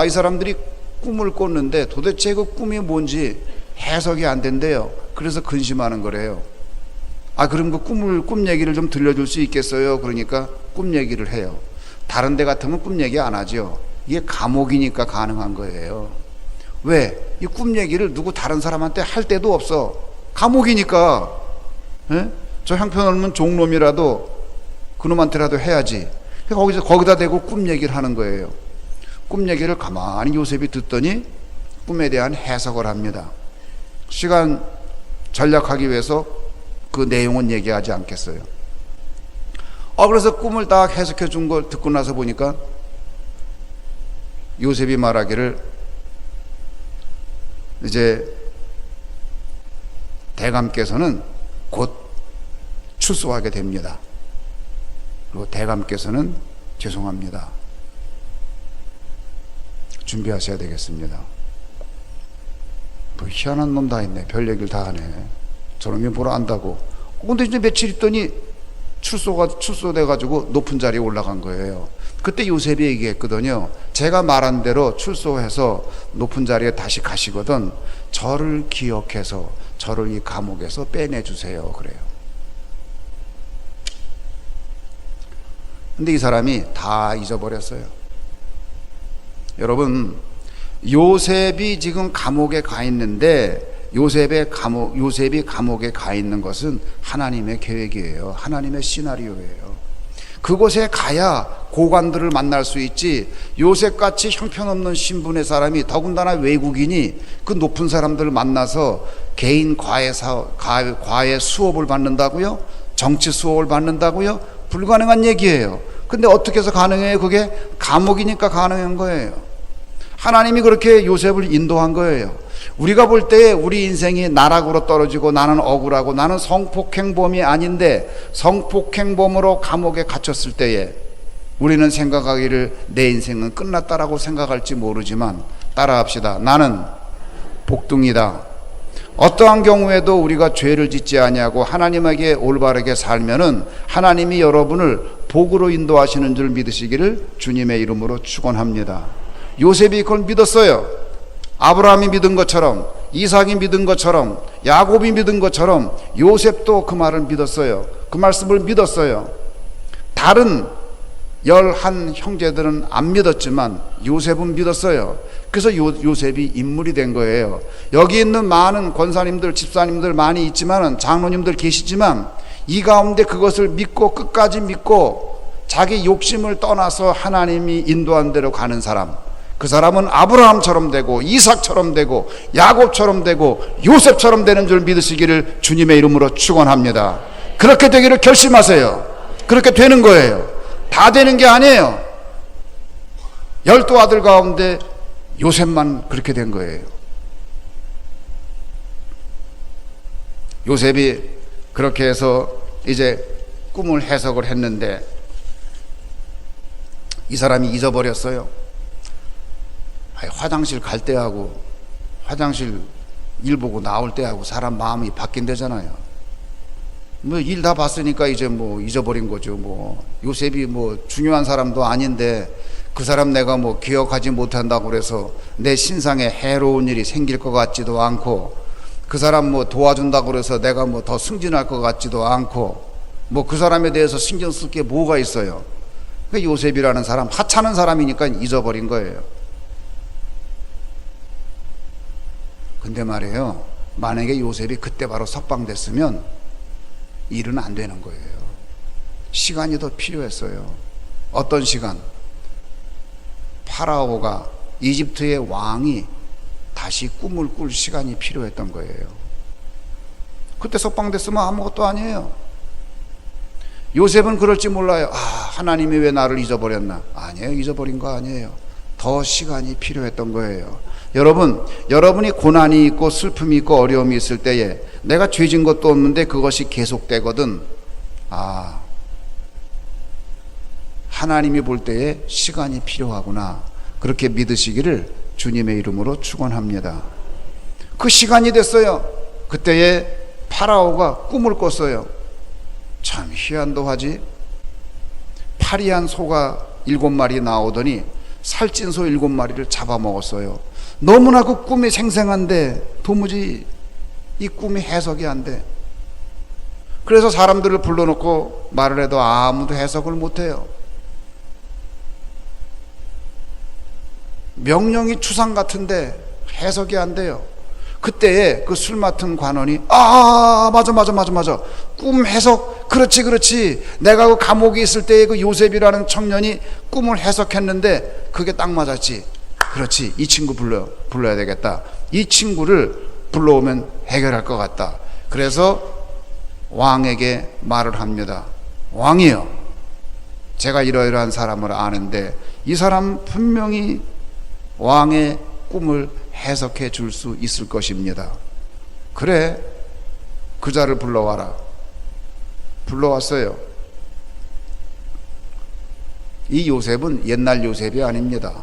이 사람들이 꿈을 꿨는데 도대체 그 꿈이 뭔지 해석이 안 된대요. 그래서 근심하는 거래요. 그럼 그 꿈 얘기를 좀 들려줄 수 있겠어요? 그러니까 꿈 얘기를 해요. 다른 데 같으면 꿈 얘기 안 하죠. 이게 감옥이니까 가능한 거예요. 왜? 이 꿈 얘기를 누구 다른 사람한테 할 데도 없어. 감옥이니까. 예? 저 형편없는 종놈이라도 그놈한테라도 해야지. 거기다 대고 꿈 얘기를 하는 거예요. 꿈 얘기를 가만히 요셉이 듣더니 꿈에 대한 해석을 합니다. 시간 전략하기 위해서 그 내용은 얘기하지 않겠어요. 그래서 꿈을 딱 해석해 준 걸 듣고 나서 보니까 요셉이 말하기를 이제 대감께서는 곧 출소하게 됩니다. 그리고 대감께서는 죄송합니다. 준비하셔야 되겠습니다. 뭐 희한한 놈 다 있네. 별 얘기를 다 하네. 저놈이 뭘 안다고. 근데 이제 며칠 있더니 출소돼가지고 높은 자리에 올라간 거예요. 그때 요셉이 얘기했거든요. 제가 말한 대로 출소해서 높은 자리에 다시 가시거든 저를 기억해서 저를 이 감옥에서 빼내주세요. 그래요. 근데 이 사람이 다 잊어버렸어요. 여러분, 요셉이 지금 감옥에 가 있는데 요셉이 감옥에 가 있는 것은 하나님의 계획이에요. 하나님의 시나리오예요. 그곳에 가야 고관들을 만날 수 있지, 요셉같이 형편없는 신분의 사람이, 더군다나 외국인이 그 높은 사람들을 만나서 개인 과외 수업을 받는다고요? 정치 수업을 받는다고요? 불가능한 얘기예요. 근데 어떻게 해서 가능해요? 그게 감옥이니까 가능한 거예요. 하나님이 그렇게 요셉을 인도한 거예요. 우리가 볼 때 우리 인생이 나락으로 떨어지고 나는 억울하고 나는 성폭행범이 아닌데 성폭행범으로 감옥에 갇혔을 때에 우리는 생각하기를 내 인생은 끝났다라고 생각할지 모르지만 따라합시다. 나는 복둥이다. 어떠한 경우에도 우리가 죄를 짓지 아니하고 하나님에게 올바르게 살면은 하나님이 여러분을 복으로 인도하시는 줄 믿으시기를 주님의 이름으로 축원합니다. 요셉이 그걸 믿었어요. 아브라함이 믿은 것처럼, 이삭이 믿은 것처럼, 야곱이 믿은 것처럼 요셉도 그 말을 믿었어요. 그 말씀을 믿었어요. 다른 11 형제들은 안 믿었지만 요셉은 믿었어요. 그래서 요셉이 인물이 된 거예요. 여기 있는 많은 권사님들, 집사님들 많이 있지만, 장로님들 계시지만 이 가운데 그것을 믿고 끝까지 믿고 자기 욕심을 떠나서 하나님이 인도한 대로 가는 사람, 그 사람은 아브라함처럼 되고 이삭처럼 되고 야곱처럼 되고 요셉처럼 되는 줄 믿으시기를 주님의 이름으로 축원합니다. 그렇게 되기를 결심하세요. 그렇게 되는 거예요. 다 되는 게 아니에요. 12 아들 가운데 요셉만 그렇게 된 거예요. 요셉이 그렇게 해서 이제 꿈을 해석을 했는데 이 사람이 잊어버렸어요. 화장실 갈 때하고 화장실 일 보고 나올 때하고 사람 마음이 바뀐대잖아요. 뭐 일 다 봤으니까 이제 뭐 잊어버린 거죠. 뭐 요셉이 뭐 중요한 사람도 아닌데 그 사람 내가 뭐 기억하지 못한다고 그래서 내 신상에 해로운 일이 생길 것 같지도 않고, 그 사람 뭐 도와준다고 그래서 내가 뭐 더 승진할 것 같지도 않고, 뭐 그 사람에 대해서 신경 쓸 게 뭐가 있어요. 그 요셉이라는 사람, 하찮은 사람이니까 잊어버린 거예요. 근데 말이에요, 만약에 요셉이 그때 바로 석방됐으면 일은 안 되는 거예요. 시간이 더 필요했어요. 어떤 시간? 파라오가, 이집트의 왕이 다시 꿈을 꿀 시간이 필요했던 거예요. 그때 석방됐으면 아무것도 아니에요. 요셉은 그럴지 몰라요. 하나님이 왜 나를 잊어버렸나? 아니에요. 잊어버린 거 아니에요. 더 시간이 필요했던 거예요. 여러분, 여러분이 고난이 있고 슬픔이 있고 어려움이 있을 때에 내가 죄진 것도 없는데 그것이 계속되거든. 하나님이 볼 때에 시간이 필요하구나. 그렇게 믿으시기를 주님의 이름으로 축원합니다. 그 시간이 됐어요. 그때에 파라오가 꿈을 꿨어요. 참 희한도 하지. 파리한 소가 7마리 나오더니 살찐 소 7마리를 잡아먹었어요. 너무나 그 꿈이 생생한데 도무지 이 꿈이 해석이 안 돼. 그래서 사람들을 불러놓고 말을 해도 아무도 해석을 못해요. 명령이 추상 같은데 해석이 안 돼요. 그때에 그 술 맡은 관원이 맞아 꿈 해석 그렇지 내가 그 감옥에 있을 때에 그 요셉이라는 청년이 꿈을 해석했는데 그게 딱 맞았지. 그렇지, 이 친구 불러야 되겠다. 이 친구를 불러오면 해결할 것 같다. 그래서 왕에게 말을 합니다. 왕이여, 제가 이러이러한 사람을 아는데 이 사람 분명히 왕의 꿈을 해석해 줄 수 있을 것입니다. 그래, 그 자를 불러와라. 불러왔어요. 이 요셉은 옛날 요셉이 아닙니다.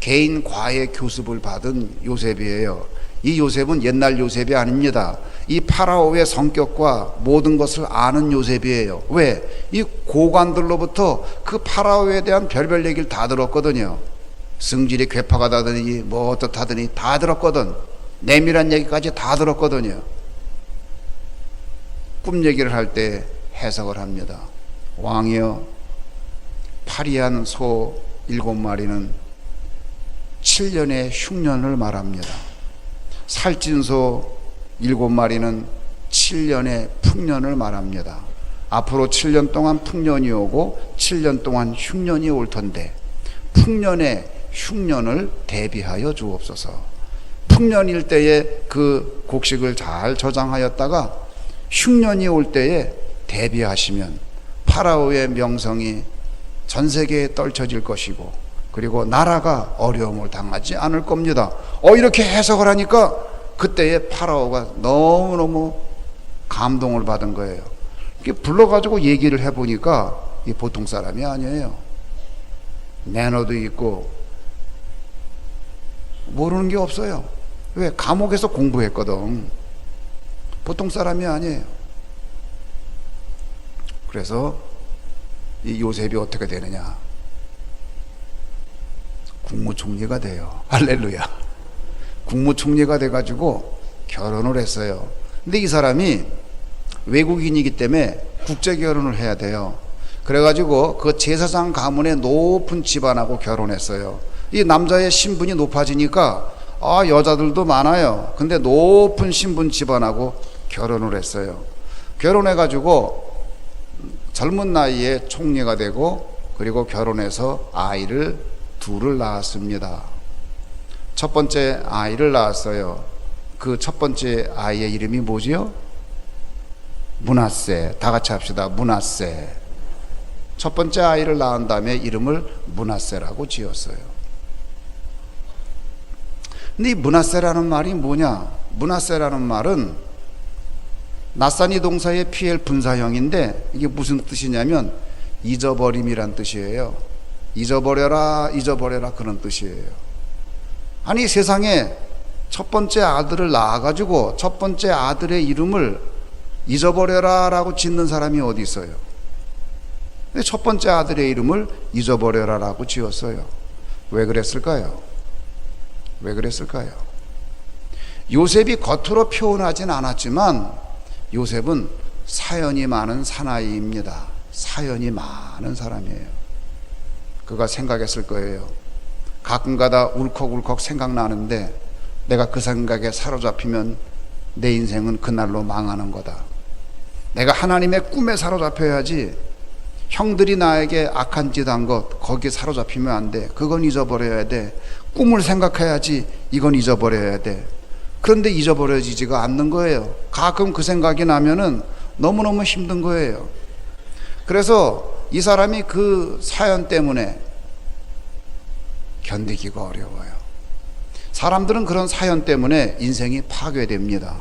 개인 과외 교습을 받은 요셉이에요. 이 요셉은 옛날 요셉이 아닙니다. 이 파라오의 성격과 모든 것을 아는 요셉이에요. 왜? 이 고관들로부터 그 파라오에 대한 별별 얘기를 다 들었거든요. 승질이 괴파가 다더니 뭐 어떻다더니 다 들었거든. 내밀한 얘기까지 다 들었거든요. 꿈 얘기를 할 때 해석을 합니다. 왕이여, 파리한 소 7마리는 7년의 흉년을 말합니다. 살찐 소 7마리는 7년의 풍년을 말합니다. 앞으로 7년 동안 풍년이 오고 7년 동안 흉년이 올 텐데 풍년의 흉년을 대비하여 주옵소서. 풍년일 때에 그 곡식을 잘 저장하였다가 흉년이 올 때에 대비하시면 파라오의 명성이 전 세계에 떨쳐질 것이고 그리고 나라가 어려움을 당하지 않을 겁니다. 이렇게 해석을 하니까 그때에 파라오가 너무너무 감동을 받은 거예요. 이렇게 불러가지고 얘기를 해보니까 이 보통 사람이 아니에요. 매너도 있고 모르는 게 없어요. 왜? 감옥에서 공부했거든. 보통 사람이 아니에요. 그래서 이 요셉이 어떻게 되느냐? 국무총리가 돼요. 할렐루야. 국무총리가 돼가지고 결혼을 했어요. 근데 이 사람이 외국인이기 때문에 국제 결혼을 해야 돼요. 그래가지고 그 제사장 가문의 높은 집안하고 결혼했어요. 이 남자의 신분이 높아지니까 여자들도 많아요. 근데 높은 신분 집안하고 결혼을 했어요. 결혼해가지고 젊은 나이에 총리가 되고 그리고 결혼해서 아이를 둘을 낳았습니다. 첫 번째 아이를 낳았어요. 그 첫 번째 아이의 이름이 뭐지요? 므낫세. 다 같이 합시다. 므낫세. 첫 번째 아이를 낳은 다음에 이름을 므낫세라고 지었어요. 근데 이 므낫세라는 말이 뭐냐? 므낫세라는 말은 낫사니 동사의 피엘 분사형인데 이게 무슨 뜻이냐면 잊어버림이란 뜻이에요. 잊어버려라 그런 뜻이에요. 아니 세상에 첫 번째 아들을 낳아가지고 첫 번째 아들의 이름을 잊어버려라 라고 짓는 사람이 어디 있어요? 근데 첫 번째 아들의 이름을 잊어버려라 라고 지었어요. 왜 그랬을까요? 왜 그랬을까요? 요셉이 겉으로 표현하진 않았지만 요셉은 사연이 많은 사나이입니다. 사연이 많은 사람이에요. 그가 생각했을 거예요. 가끔가다 울컥울컥 생각나는데 내가 그 생각에 사로잡히면 내 인생은 그날로 망하는 거다. 내가 하나님의 꿈에 사로잡혀야지. 형들이 나에게 악한 짓 한 것 거기에 사로잡히면 안 돼. 그건 잊어버려야 돼. 꿈을 생각해야지. 이건 잊어버려야 돼. 그런데 잊어버려지지가 않는 거예요. 가끔 그 생각이 나면은 너무너무 힘든 거예요. 그래서 이 사람이 그 사연 때문에 견디기가 어려워요. 사람들은 그런 사연 때문에 인생이 파괴됩니다.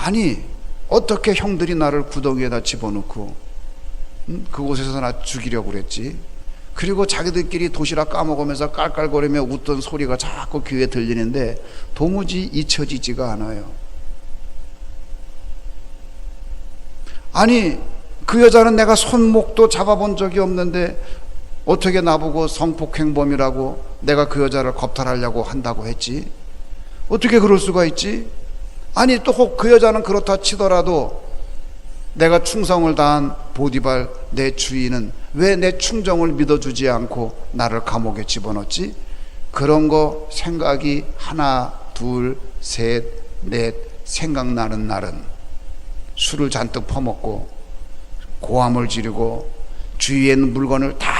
아니 어떻게 형들이 나를 구덩이에다 집어넣고 그곳에서 나 죽이려고 그랬지. 그리고 자기들끼리 도시락 까먹으면서 깔깔거리며 웃던 소리가 자꾸 귀에 들리는데 도무지 잊혀지지가 않아요. 아니 그 여자는 내가 손목도 잡아본 적이 없는데 어떻게 나보고 성폭행범이라고 내가 그 여자를 겁탈하려고 한다고 했지? 어떻게 그럴 수가 있지? 아니 또 혹 그 여자는 그렇다 치더라도 내가 충성을 다한 보디발 내 주인은 왜 내 충정을 믿어주지 않고 나를 감옥에 집어넣지? 그런 거 생각이 하나 둘 셋 넷 생각나는 날은 술을 잔뜩 퍼먹고 고함을 지르고 주위에 있는 물건을 다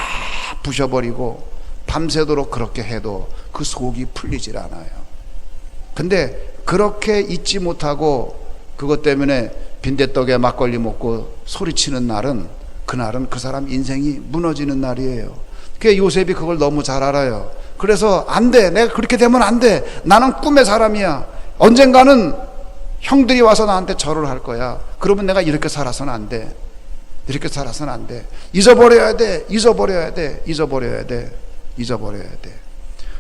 부셔버리고 밤새도록 그렇게 해도 그 속이 풀리질 않아요. 근데 그렇게 잊지 못하고 그것 때문에 빈대떡에 막걸리 먹고 소리치는 날은 그날은 그 사람 인생이 무너지는 날이에요. 그 요셉이 그걸 너무 잘 알아요. 그래서 안 돼, 내가 그렇게 되면 안 돼, 나는 꿈의 사람이야, 언젠가는 형들이 와서 나한테 절을 할 거야. 그러면 내가 이렇게 살아서는 안 돼, 이렇게 살아서는 안 돼, 잊어버려야 돼, 잊어버려야 돼, 잊어버려야 돼, 잊어버려야 돼.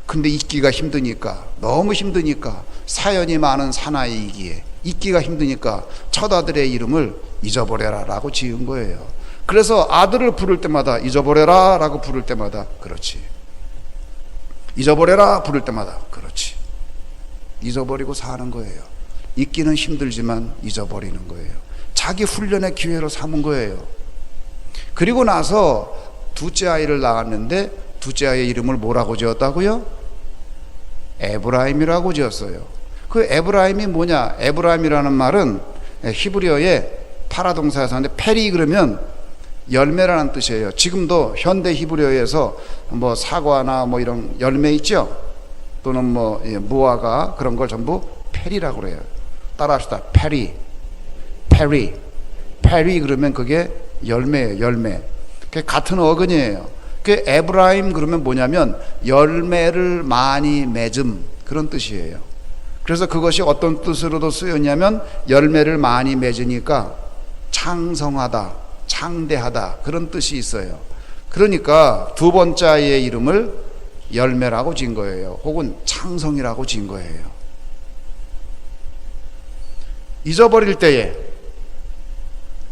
근데 잊기가 힘드니까, 너무 힘드니까, 사연이 많은 사나이이기에 잊기가 힘드니까 첫 아들의 이름을 잊어버려라 라고 지은 거예요. 그래서 아들을 부를 때마다 잊어버려라 라고 부를 때마다 그렇지, 잊어버려라 부를 때마다 그렇지, 잊어버리고 사는 거예요. 잊기는 힘들지만 잊어버리는 거예요. 자기 훈련의 기회로 삼은 거예요. 그리고 나서 둘째 아이를 낳았는데 둘째 아이의 이름을 뭐라고 지었다고요? 에브라임이라고 지었어요. 그 에브라임이 뭐냐? 에브라임이라는 말은 히브리어의 파라동사에서 하는데 페리 그러면 열매라는 뜻이에요. 지금도 현대 히브리어에서 뭐 사과나 뭐 이런 열매 있죠? 또는 뭐 무화과 그런 걸 전부 페리라고 그래요. 따라합시다. 페리, 페리, 페리 그러면 그게 열매예요. 열매. 그게 같은 어근이에요. 그 에브라임 그러면 뭐냐면 열매를 많이 맺음 그런 뜻이에요. 그래서 그것이 어떤 뜻으로도 쓰였냐면 열매를 많이 맺으니까 창성하다, 창대하다 그런 뜻이 있어요. 그러니까 두 번째 아이의 이름을 열매라고 지은 거예요. 혹은 창성이라고 지은 거예요. 잊어버릴 때에,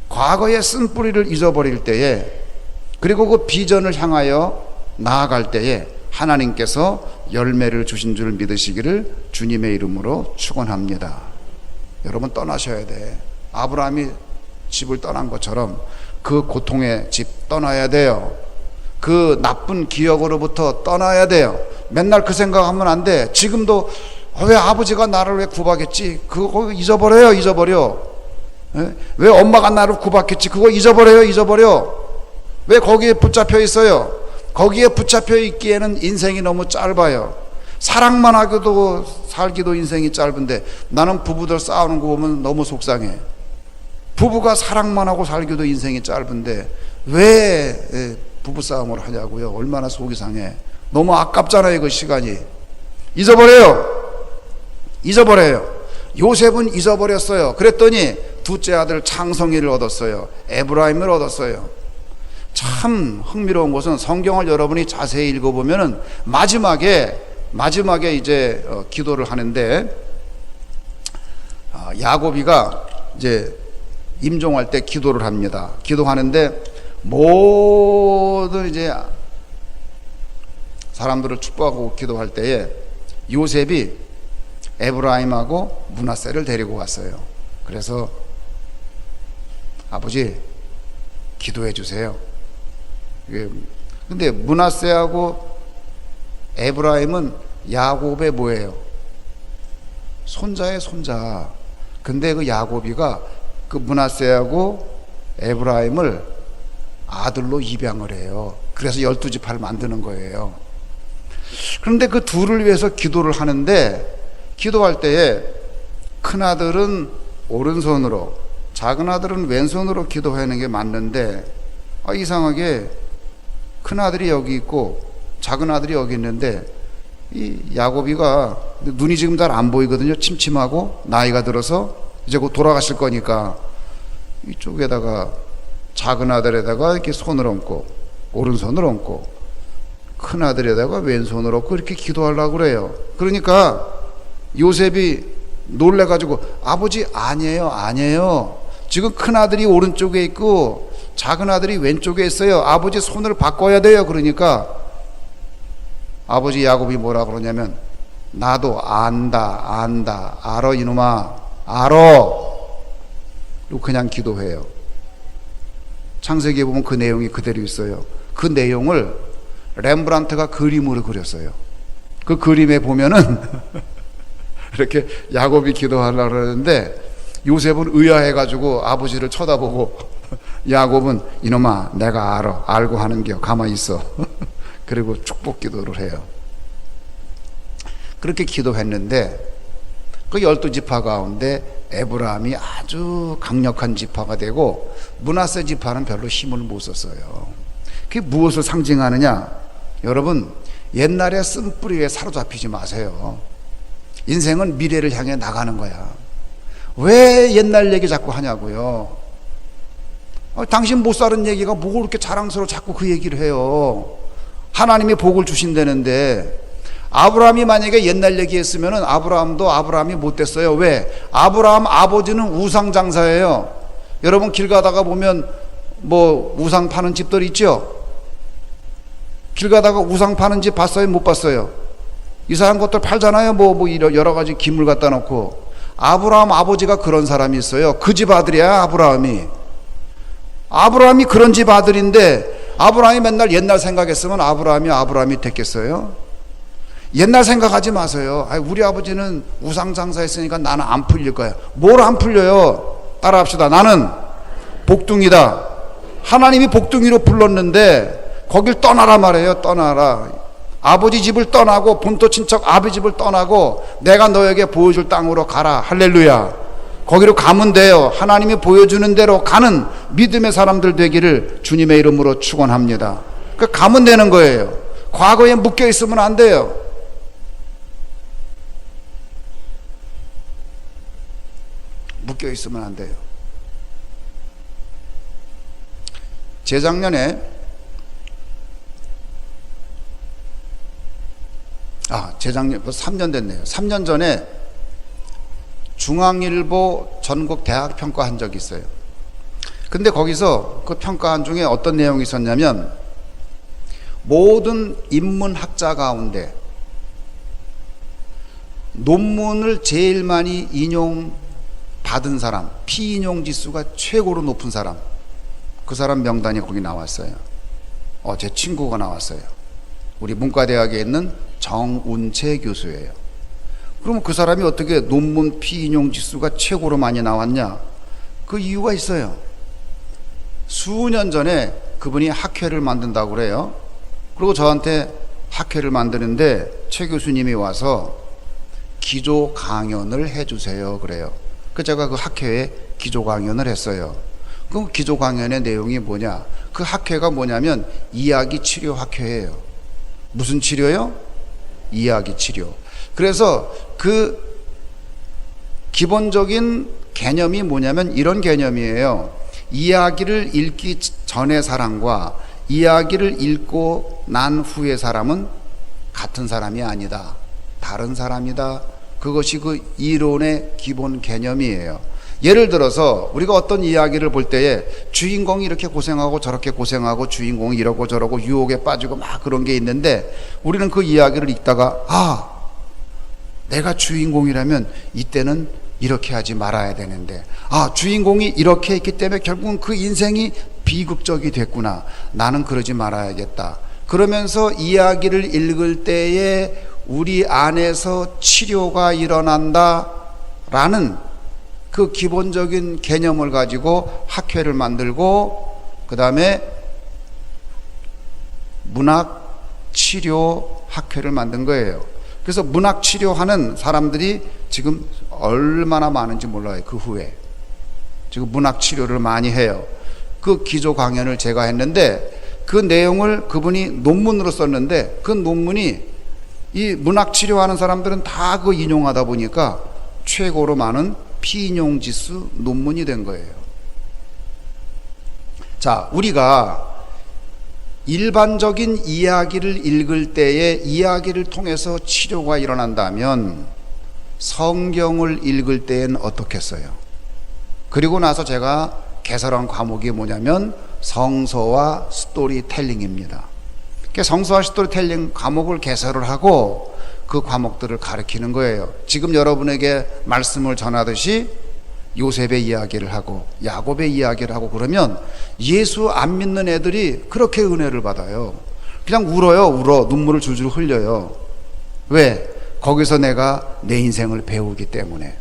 과거의 쓴뿌리를 잊어버릴 때에, 그리고 그 비전을 향하여 나아갈 때에 하나님께서 열매를 주신 줄 믿으시기를 주님의 이름으로 축원합니다. 여러분 떠나셔야 돼. 아브라함이 집을 떠난 것처럼 그 고통의 집 떠나야 돼요. 그 나쁜 기억으로부터 떠나야 돼요. 맨날 그 생각하면 안 돼. 지금도 왜 아버지가 나를 왜 구박했지? 그거 잊어버려요. 잊어버려. 왜 엄마가 나를 구박했지? 그거 잊어버려요. 잊어버려. 왜 거기에 붙잡혀 있어요? 거기에 붙잡혀 있기에는 인생이 너무 짧아요. 사랑만 하기도 살기도 인생이 짧은데 나는 부부들 싸우는 거 보면 너무 속상해. 부부가 사랑만 하고 살기도 인생이 짧은데 왜 부부싸움을 하냐고요. 얼마나 속이 상해. 너무 아깝잖아요. 그 시간이. 잊어버려요. 잊어버려요. 요셉은 잊어버렸어요. 그랬더니 둘째 아들 창성이를 얻었어요. 에브라임을 얻었어요. 참 흥미로운 것은 성경을 여러분이 자세히 읽어보면은 마지막에 이제 기도를 하는데 야곱이가 이제 임종할 때 기도를 합니다. 기도하는데 모든 이제 사람들을 축복하고 기도할 때에 요셉이 에브라임하고 므낫세를 데리고 왔어요. 그래서 아버지 기도해 주세요. 근데 므낫세하고 에브라임은 야곱의 뭐예요? 손자의 손자. 근데 그 야곱이가 그 므낫세하고 에브라임을 아들로 입양을 해요. 그래서 12지파를 만드는 거예요. 그런데 그 둘을 위해서 기도를 하는데 기도할 때에 큰아들은 오른손으로 작은아들은 왼손으로 기도하는 게 맞는데 이상하게 큰아들이 여기 있고 작은아들이 여기 있는데 이 야곱이가 눈이 지금 잘 안 보이거든요. 침침하고 나이가 들어서 이제 곧 돌아가실 거니까 이쪽에다가 작은 아들에다가 이렇게 손을 얹고 오른손을 얹고 큰 아들에다가 왼손을 얹고 이렇게 기도하려고 그래요. 그러니까 요셉이 놀래가지고 아버지 아니에요. 지금 큰 아들이 오른쪽에 있고 작은 아들이 왼쪽에 있어요. 아버지 손을 바꿔야 돼요. 그러니까 아버지 야곱이 뭐라 그러냐면 나도 안다 알어 이놈아 알어. 그리고 그냥 기도해요. 창세기에 보면 그 내용이 그대로 있어요. 그 내용을 렘브란트가 그림으로 그렸어요. 그 그림에 보면은 이렇게 야곱이 기도하려고 그러는데 요셉은 의아해가지고 아버지를 쳐다보고 야곱은 이놈아 내가 알아 알고 하는겨 가만히 있어. 그리고 축복 기도를 해요. 그렇게 기도했는데 그 12지파 가운데 에브라함이 아주 강력한 지파가 되고 므낫세 지파는 별로 힘을 못 썼어요. 그게 무엇을 상징하느냐? 여러분 옛날에 쓴뿌리에 사로잡히지 마세요. 인생은 미래를 향해 나가는 거야. 왜 옛날 얘기 자꾸 하냐고요. 당신 못 사는 얘기가 뭐 그렇게 자랑스러워 자꾸 그 얘기를 해요. 하나님이 복을 주신다는데 아브라함이 만약에 옛날 얘기했으면 아브라함이 못 됐어요. 왜? 아브라함 아버지는 우상 장사예요. 여러분 길 가다가 보면 뭐 우상 파는 집들 있죠? 길 가다가 우상 파는 집 봤어요? 못 봤어요? 이상한 것들 팔잖아요. 뭐 여러 가지 기물 갖다 놓고. 아브라함 아버지가 그런 사람이 있어요. 그 집 아들이야 아브라함이 그런 집 아들인데 아브라함이 맨날 옛날 생각했으면 아브라함이 됐겠어요? 옛날 생각하지 마세요. 우리 아버지는 우상 장사했으니까 나는 안 풀릴 거야. 뭘 안 풀려요? 따라합시다. 나는 복둥이다. 하나님이 복둥이로 불렀는데 거길 떠나라 말해요. 떠나라. 아버지 집을 떠나고 본토 친척 아버지 집을 떠나고 내가 너에게 보여줄 땅으로 가라. 할렐루야. 거기로 가면 돼요. 하나님이 보여주는 대로 가는 믿음의 사람들 되기를 주님의 이름으로 축원합니다. 그 가면 되는 거예요. 과거에 묶여 있으면 안 돼요. 묶여 있으면 안 돼요. 재작년에 벌써 3년 됐네요. 3년 전에 중앙일보 전국 대학 평가한 적이 있어요. 근데 거기서 그 평가한 중에 어떤 내용이 있었냐면 모든 인문학자 가운데 논문을 제일 많이 인용받은 사람, 피인용 지수가 최고로 높은 사람, 그 사람 명단이 거기 나왔어요. 제 친구가 나왔어요. 우리 문과대학에 있는 정운채 교수예요. 그러면 그 사람이 어떻게 논문 피인용 지수가 최고로 많이 나왔냐? 그 이유가 있어요. 수년 전에 그분이 학회를 만든다고 그래요. 그리고 저한테 학회를 만드는데 최 교수님이 와서 기조 강연을 해주세요 그래요. 그래서 제가 그 학회에 기조 강연을 했어요. 그럼 기조 강연의 내용이 뭐냐? 그 학회가 뭐냐면 이야기 치료 학회예요. 무슨 치료요? 이야기 치료. 그래서 그 기본적인 개념이 뭐냐면 이런 개념이에요. 이야기를 읽기 전의 사람과 이야기를 읽고 난 후의 사람은 같은 사람이 아니다. 다른 사람이다. 그것이 그 이론의 기본 개념이에요. 예를 들어서 우리가 어떤 이야기를 볼 때에 주인공이 이렇게 고생하고 저렇게 고생하고 주인공이 이러고 저러고 유혹에 빠지고 막 그런 게 있는데 우리는 그 이야기를 읽다가 내가 주인공이라면 이때는 이렇게 하지 말아야 되는데 주인공이 이렇게 했기 때문에 결국은 그 인생이 비극적이 됐구나. 나는 그러지 말아야겠다. 그러면서 이야기를 읽을 때에 우리 안에서 치료가 일어난다라는 그 기본적인 개념을 가지고 학회를 만들고 그 다음에 문학치료 학회를 만든 거예요. 그래서 문학치료하는 사람들이 지금 얼마나 많은지 몰라요. 그 후에 지금 문학치료를 많이 해요. 그 기조 강연을 제가 했는데 그 내용을 그분이 논문으로 썼는데 그 논문이 이 문학치료하는 사람들은 다 그 인용하다 보니까 최고로 많은 비인용지수 논문이 된 거예요. 자, 우리가 일반적인 이야기를 읽을 때에 이야기를 통해서 치료가 일어난다면 성경을 읽을 때엔 어떻겠어요? 그리고 나서 제가 개설한 과목이 뭐냐면 성서와 스토리텔링입니다. 성서와 스토리텔링 과목을 개설을 하고 그 과목들을 가르치는 거예요. 지금 여러분에게 말씀을 전하듯이 요셉의 이야기를 하고 야곱의 이야기를 하고 그러면 예수 안 믿는 애들이 그렇게 은혜를 받아요. 그냥 울어 눈물을 줄줄 흘려요. 왜? 거기서 내가 내 인생을 배우기 때문에.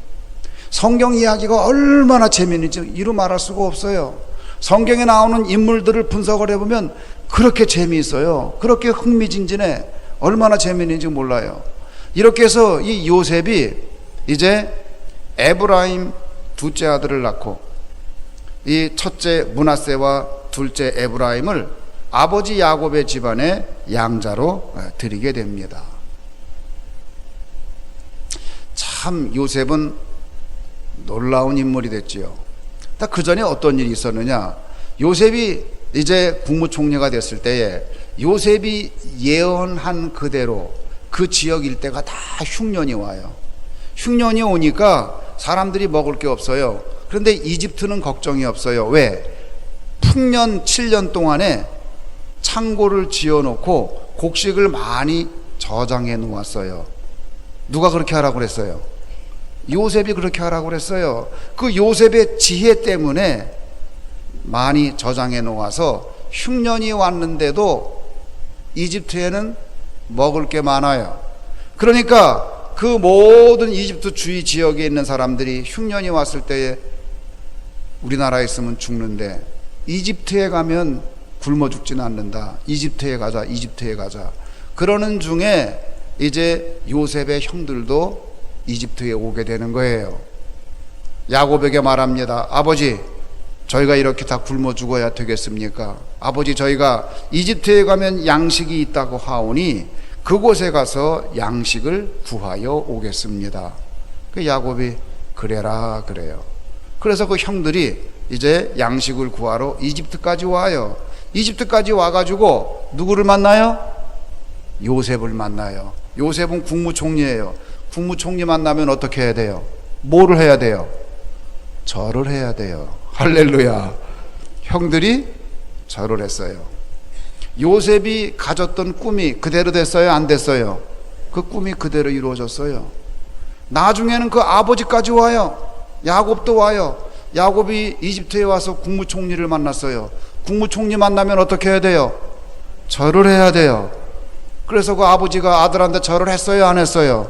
성경 이야기가 얼마나 재미있는지 이루 말할 수가 없어요. 성경에 나오는 인물들을 분석을 해보면 그렇게 재미있어요. 그렇게 흥미진진해. 얼마나 재미있는지 몰라요. 이렇게 해서 이 요셉이 이제 에브라임 둘째 아들을 낳고 이 첫째 므낫세와 둘째 에브라임을 아버지 야곱의 집안의 양자로 드리게 됩니다. 참 요셉은 놀라운 인물이 됐지요. 그 전에 어떤 일이 있었느냐? 요셉이 이제 국무총리가 됐을 때에 요셉이 예언한 그대로 그 지역 일대가 다 흉년이 와요. 흉년이 오니까 사람들이 먹을 게 없어요. 그런데 이집트는 걱정이 없어요. 왜? 풍년 7년 동안에 창고를 지어놓고 곡식을 많이 저장해 놓았어요. 누가 그렇게 하라고 그랬어요? 요셉이 그렇게 하라고 그랬어요. 그 요셉의 지혜 때문에 많이 저장해 놓아서 흉년이 왔는데도 이집트에는 먹을 게 많아요. 그러니까 그 모든 이집트 주위 지역에 있는 사람들이 흉년이 왔을 때에 우리나라에 있으면 죽는데 이집트에 가면 굶어 죽지는 않는다. 이집트에 가자, 이집트에 가자. 그러는 중에 이제 요셉의 형들도 이집트에 오게 되는 거예요. 야곱에게 말합니다. 아버지, 저희가 이렇게 다 굶어 죽어야 되겠습니까? 아버지, 저희가 이집트에 가면 양식이 있다고 하오니 그곳에 가서 양식을 구하여 오겠습니다. 그 야곱이 그래라 그래요. 그래서 그 형들이 이제 양식을 구하러 이집트까지 와요. 이집트까지 와가지고 누구를 만나요? 요셉을 만나요. 요셉은 국무총리예요. 국무총리 만나면 어떻게 해야 돼요? 뭐를 해야 돼요? 절을 해야 돼요. 할렐루야. 형들이 절을 했어요. 요셉이 가졌던 꿈이 그대로 됐어요? 안 됐어요? 그 꿈이 그대로 이루어졌어요. 나중에는 그 아버지까지 와요. 야곱도 와요. 야곱이 이집트에 와서 국무총리를 만났어요. 국무총리 만나면 어떻게 해야 돼요? 절을 해야 돼요. 그래서 그 아버지가 아들한테 절을 했어요? 안 했어요?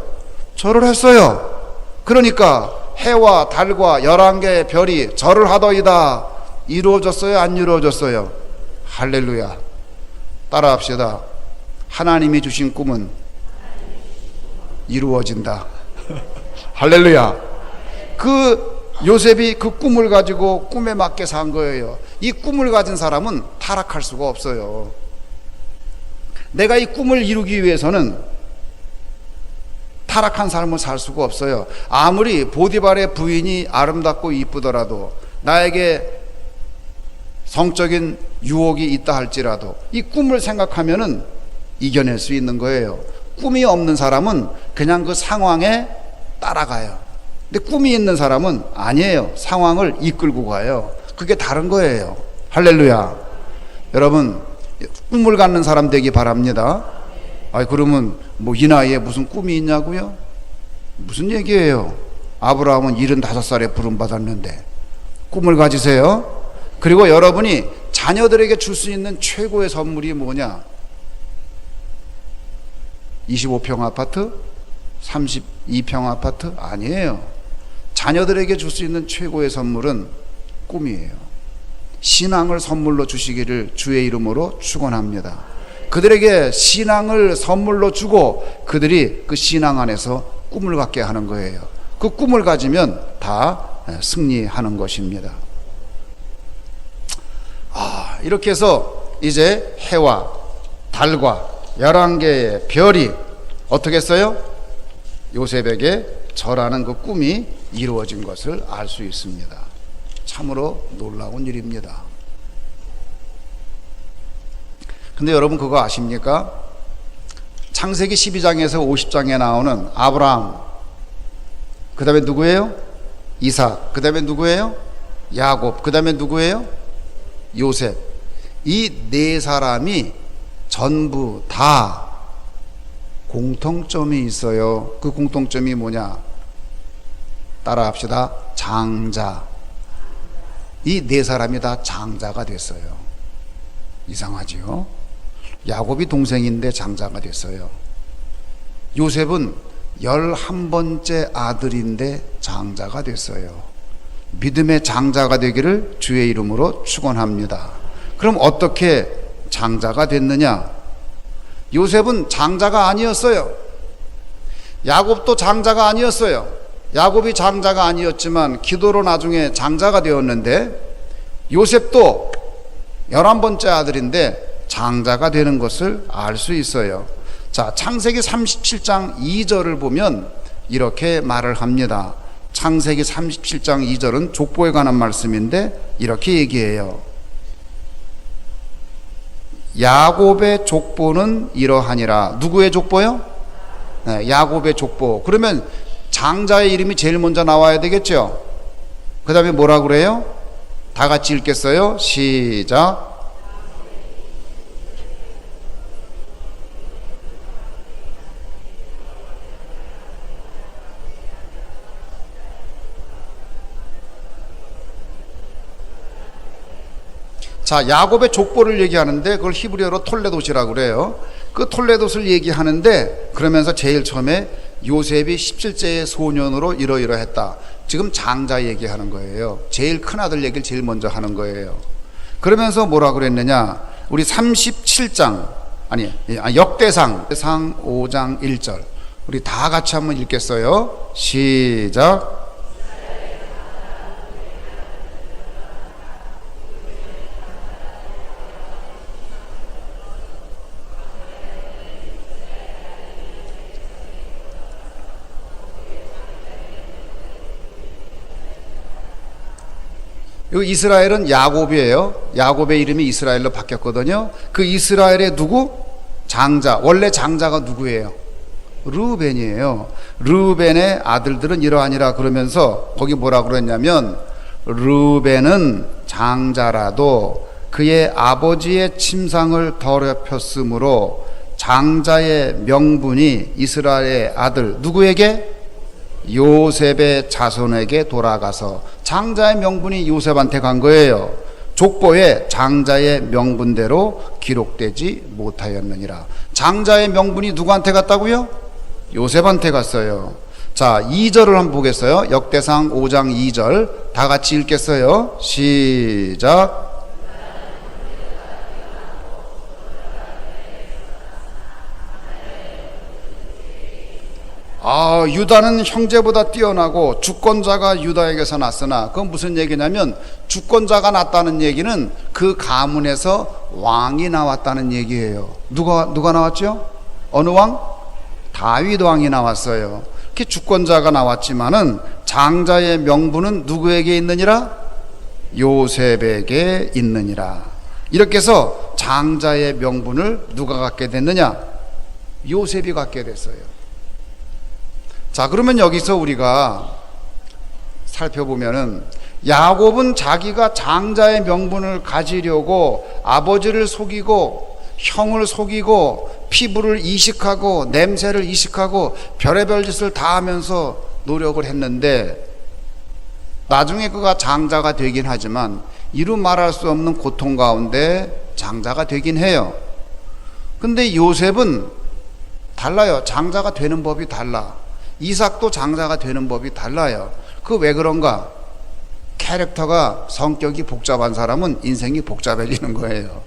절을 했어요. 그러니까 해와 달과 11개의 별이 절을 하더이다. 이루어졌어요? 안 이루어졌어요? 할렐루야. 따라합시다. 하나님이 주신 꿈은 이루어진다. 할렐루야. 그 요셉이 그 꿈을 가지고 꿈에 맞게 산 거예요. 이 꿈을 가진 사람은 타락할 수가 없어요. 내가 이 꿈을 이루기 위해서는 타락한 삶을 살 수가 없어요. 아무리 보디발의 부인이 아름답고 이쁘더라도, 나에게 성적인 유혹이 있다 할지라도 이 꿈을 생각하면은 이겨낼 수 있는 거예요. 꿈이 없는 사람은 그냥 그 상황에 따라가요. 근데 꿈이 있는 사람은 아니에요. 상황을 이끌고 가요. 그게 다른 거예요. 할렐루야. 여러분, 꿈을 갖는 사람 되기 바랍니다. 그러면 뭐 이 나이에 무슨 꿈이 있냐고요? 무슨 얘기예요? 아브라함은 75살에 부름받았는데. 꿈을 가지세요. 그리고 여러분이 자녀들에게 줄 수 있는 최고의 선물이 뭐냐? 25평 아파트? 32평 아파트? 아니에요. 자녀들에게 줄 수 있는 최고의 선물은 꿈이에요. 신앙을 선물로 주시기를 주의 이름으로 축원합니다. 그들에게 신앙을 선물로 주고 그들이 그 신앙 안에서 꿈을 갖게 하는 거예요. 그 꿈을 가지면 다 승리하는 것입니다. 이렇게 해서 이제 해와 달과 11개의 별이 어떻게 했어요? 요셉에게 절하는 그 꿈이 이루어진 것을 알 수 있습니다. 참으로 놀라운 일입니다. 근데 여러분 그거 아십니까? 창세기 12장에서 50장에 나오는 아브라함, 그 다음에 누구예요? 이삭, 그 다음에 누구예요? 야곱, 그 다음에 누구예요? 요셉. 이 네 사람이 전부 다 공통점이 있어요. 그 공통점이 뭐냐? 따라합시다. 장자. 이 네 사람이 다 장자가 됐어요. 이상하지요? 야곱이 동생인데 장자가 됐어요. 요셉은 11번째 아들인데 장자가 됐어요. 믿음의 장자가 되기를 주의 이름으로 축원합니다. 그럼 어떻게 장자가 됐느냐? 요셉은 장자가 아니었어요. 야곱도 장자가 아니었어요. 야곱이 장자가 아니었지만 기도로 나중에 장자가 되었는데, 요셉도 11번째 아들인데 장자가 되는 것을 알 수 있어요. 자, 창세기 37장 2절을 보면 이렇게 말을 합니다. 창세기 37장 2절은 족보에 관한 말씀인데 이렇게 얘기해요. 야곱의 족보는 이러하니라. 누구의 족보요? 네, 야곱의 족보. 그러면 장자의 이름이 제일 먼저 나와야 되겠죠. 그 다음에 뭐라 그래요? 다 같이 읽겠어요? 시작. 자, 야곱의 족보를 얘기하는데 그걸 히브리어로 톨레도시라고 그래요. 그 톨레도스를 얘기하는데 그러면서 제일 처음에 요셉이 17세의 소년으로 이러이러했다. 지금 장자 얘기하는 거예요. 제일 큰 아들 얘기를 제일 먼저 하는 거예요. 그러면서 뭐라 그랬느냐? 우리 37장 역대상 5장 1절 우리 다 같이 한번 읽겠어요. 시작. 이 이스라엘은 야곱이에요. 야곱의 이름이 이스라엘로 바뀌었거든요. 그 이스라엘의 누구? 장자. 원래 장자가 누구예요? 르우벤이에요. 르우벤의 아들들은 이러하니라 그러면서 거기 뭐라 그랬냐면, 르우벤은 장자라도 그의 아버지의 침상을 더럽혔으므로 장자의 명분이 이스라엘의 아들 누구에게? 요셉의 자손에게 돌아가서 장자의 명분이 요셉한테 간 거예요. 족보에 장자의 명분대로 기록되지 못하였느니라. 장자의 명분이 누구한테 갔다고요? 요셉한테 갔어요. 자, 2절을 한번 보겠어요. 역대상 5장 2절 다 같이 읽겠어요. 시작. 유다는 형제보다 뛰어나고 주권자가 유다에게서 났으나, 그건 무슨 얘기냐면 주권자가 났다는 얘기는 그 가문에서 왕이 나왔다는 얘기예요. 누가 나왔죠? 어느 왕? 다윗 왕이 나왔어요. 이렇게 주권자가 나왔지만은 장자의 명분은 누구에게 있느니라? 요셉에게 있느니라. 이렇게 해서 장자의 명분을 누가 갖게 됐느냐? 요셉이 갖게 됐어요. 자, 그러면 여기서 우리가 살펴보면은 야곱은 자기가 장자의 명분을 가지려고 아버지를 속이고 형을 속이고 피부를 이식하고 냄새를 이식하고 별의별 짓을 다 하면서 노력을 했는데, 나중에 그가 장자가 되긴 하지만 이루 말할 수 없는 고통 가운데 장자가 되긴 해요. 근데 요셉은 달라요. 장자가 되는 법이 달라. 이삭도 장자가 되는 법이 달라요. 그 왜 그런가? 캐릭터가, 성격이 복잡한 사람은 인생이 복잡해지는 거예요.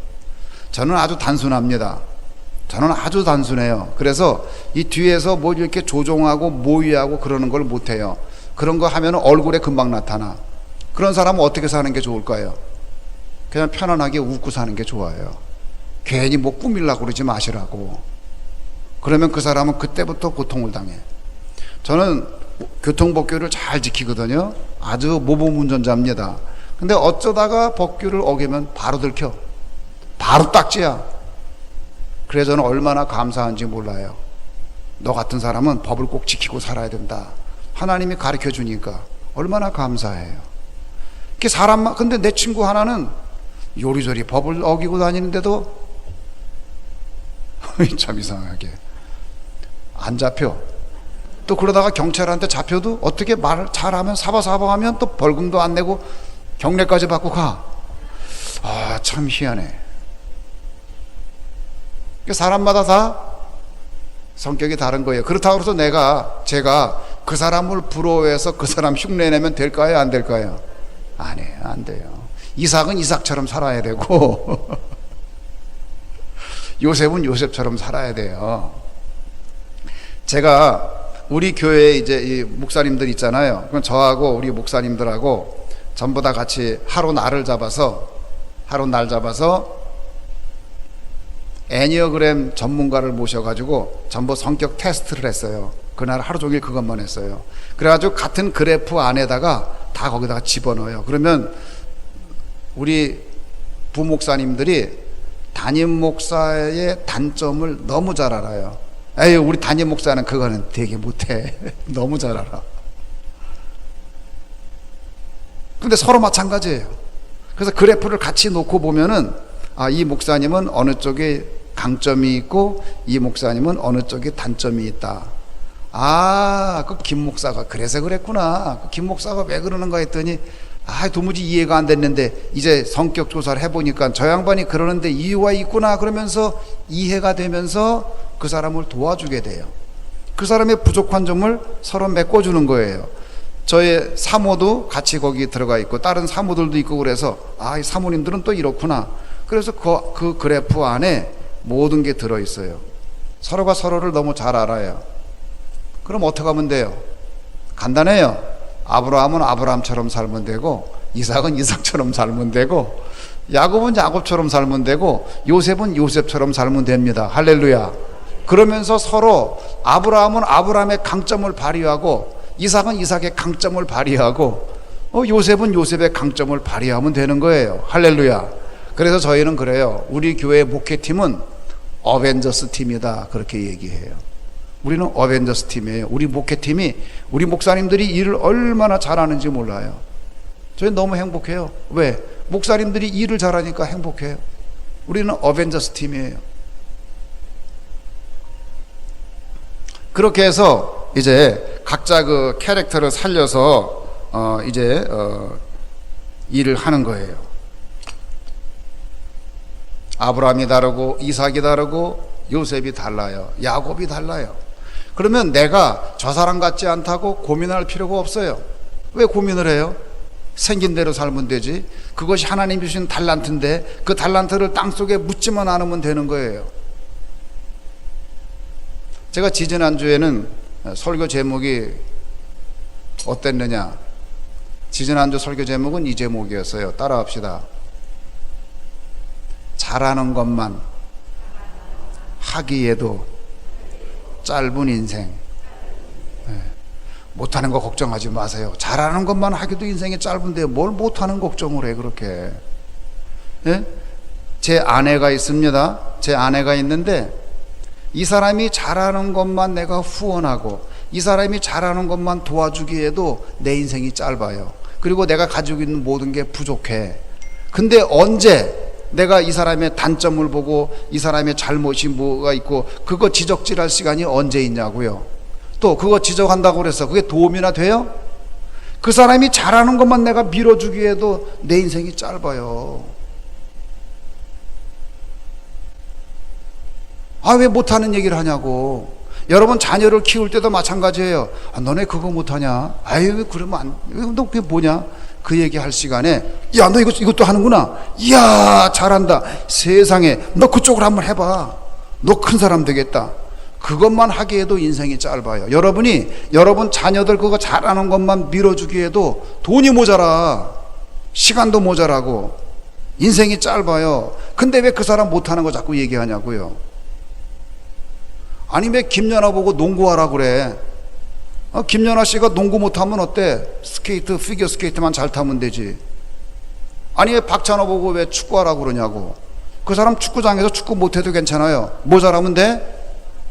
저는 아주 단순합니다. 저는 아주 단순해요. 그래서 이 뒤에서 뭐 이렇게 조종하고 모의하고 그러는 걸 못해요. 그런 거 하면 얼굴에 금방 나타나. 그런 사람은 어떻게 사는 게 좋을까요? 그냥 편안하게 웃고 사는 게 좋아요. 괜히 뭐 꾸밀라고 그러지 마시라고. 그러면 그 사람은 그때부터 고통을 당해. 저는 교통법규를 잘 지키거든요. 아주 모범 운전자입니다. 근데 어쩌다가 법규를 어기면 바로 들켜. 바로 딱지야. 그래서 저는 얼마나 감사한지 몰라요. 너 같은 사람은 법을 꼭 지키고 살아야 된다. 하나님이 가르쳐 주니까 얼마나 감사해요. 이렇게 근데 내 친구 하나는 요리조리 법을 어기고 다니는데도 참 이상하게 안 잡혀. 또 그러다가 경찰한테 잡혀도 어떻게 말을 잘하면 사바사바하면 또 벌금도 안 내고 경례까지 받고 가. 아, 참 희한해. 사람마다 다 성격이 다른 거예요. 그렇다고 해서 제가 그 사람을 부러워해서 그 사람 흉내내면 될까요? 안 될까요? 아니에요. 안 돼요. 이삭은 이삭처럼 살아야 되고 요셉은 요셉처럼 살아야 돼요. 제가 우리 교회에 이제 이 목사님들 있잖아요. 그럼 저하고 우리 목사님들하고 전부 다 같이 하루 날 잡아서 애니어그램 전문가를 모셔가지고 전부 성격 테스트를 했어요. 그날 하루 종일 그것만 했어요. 그래가지고 같은 그래프 안에다가 다 거기다가 집어넣어요. 그러면 우리 부목사님들이 담임 목사의 단점을 너무 잘 알아요. 에이, 우리 담임 목사는 그거는 되게 못해. 너무 잘 알아. 근데 서로 마찬가지예요. 그래서 그래프를 같이 놓고 보면은 이 목사님은 어느 쪽에 강점이 있고 이 목사님은 어느 쪽에 단점이 있다. 그 김 목사가 그래서 그랬구나. 그 김 목사가 왜 그러는가 했더니 도무지 이해가 안 됐는데 이제 성격 조사를 해보니까 저 양반이 그러는데 이유가 있구나 그러면서 이해가 되면서 그 사람을 도와주게 돼요. 그 사람의 부족한 점을 서로 메꿔주는 거예요. 저의 사모도 같이 거기 들어가 있고 다른 사모들도 있고 그래서 이 사모님들은 또 이렇구나. 그래서 그 그래프 안에 모든 게 들어있어요. 서로가 서로를 너무 잘 알아요. 그럼 어떻게 하면 돼요? 간단해요. 아브라함은 아브라함처럼 살면 되고 이삭은 이삭처럼 살면 되고 야곱은 야곱처럼 살면 되고 요셉은 요셉처럼 살면 됩니다. 할렐루야. 그러면서 서로 아브라함은 아브라함의 강점을 발휘하고 이삭은 이삭의 강점을 발휘하고 요셉은 요셉의 강점을 발휘하면 되는 거예요. 할렐루야. 그래서 저희는 그래요. 우리 교회 목회팀은 어벤져스 팀이다 그렇게 얘기해요. 우리는 어벤져스 팀이에요. 우리 목회팀이 우리 목사님들이 일을 얼마나 잘하는지 몰라요. 저희 너무 행복해요. 왜? 목사님들이 일을 잘하니까 행복해요. 우리는 어벤져스 팀이에요. 그렇게 해서 이제 각자 그 캐릭터를 살려서 일을 하는 거예요. 아브라함이 다르고 이삭이 다르고 요셉이 달라요. 야곱이 달라요. 그러면 내가 저 사람 같지 않다고 고민할 필요가 없어요. 왜 고민을 해요? 생긴 대로 살면 되지. 그것이 하나님 주신 달란트인데 그 달란트를 땅속에 묻지만 않으면 되는 거예요. 제가 지지난주에는 설교 제목이 어땠느냐. 지지난주 설교 제목은 이 제목이었어요. 따라합시다. 잘하는 것만 하기에도 짧은 인생. 못하는 거 걱정하지 마세요. 잘하는 것만 하기도 인생이 짧은데 뭘 못하는 걱정을 해 그렇게. 제 아내가 있습니다. 제 아내가 있는데 이 사람이 잘하는 것만 내가 후원하고 이 사람이 잘하는 것만 도와주기에도 내 인생이 짧아요. 그리고 내가 가지고 있는 모든 게 부족해. 근데 언제 내가 이 사람의 단점을 보고 이 사람의 잘못이 뭐가 있고 그거 지적질할 시간이 언제 있냐고요. 또 그거 지적한다고 그래서 그게 도움이나 돼요? 그 사람이 잘하는 것만 내가 밀어주기에도 내 인생이 짧아요. 왜 못하는 얘기를 하냐고. 여러분 자녀를 키울 때도 마찬가지예요. 너네 그거 못하냐? 왜 그러면 너 그게 뭐냐? 그 얘기할 시간에 야 너 이것도 하는구나. 이야 잘한다. 세상에 너 그쪽으로 한번 해봐. 너 큰 사람 되겠다. 그것만 하기에도 인생이 짧아요. 여러분 자녀들 그거 잘하는 것만 밀어주기에도 돈이 모자라. 시간도 모자라고 인생이 짧아요. 근데 왜 그 사람 못하는 거 자꾸 얘기하냐고요. 아니 왜 김연아 보고 농구하라 그래. 김연아 씨가 농구 못하면 어때? 스케이트, 피겨 스케이트만 잘 타면 되지. 아니 왜 박찬호 보고 왜 축구하라고 그러냐고. 그 사람 축구장에서 축구 못해도 괜찮아요. 뭐 잘하면 돼?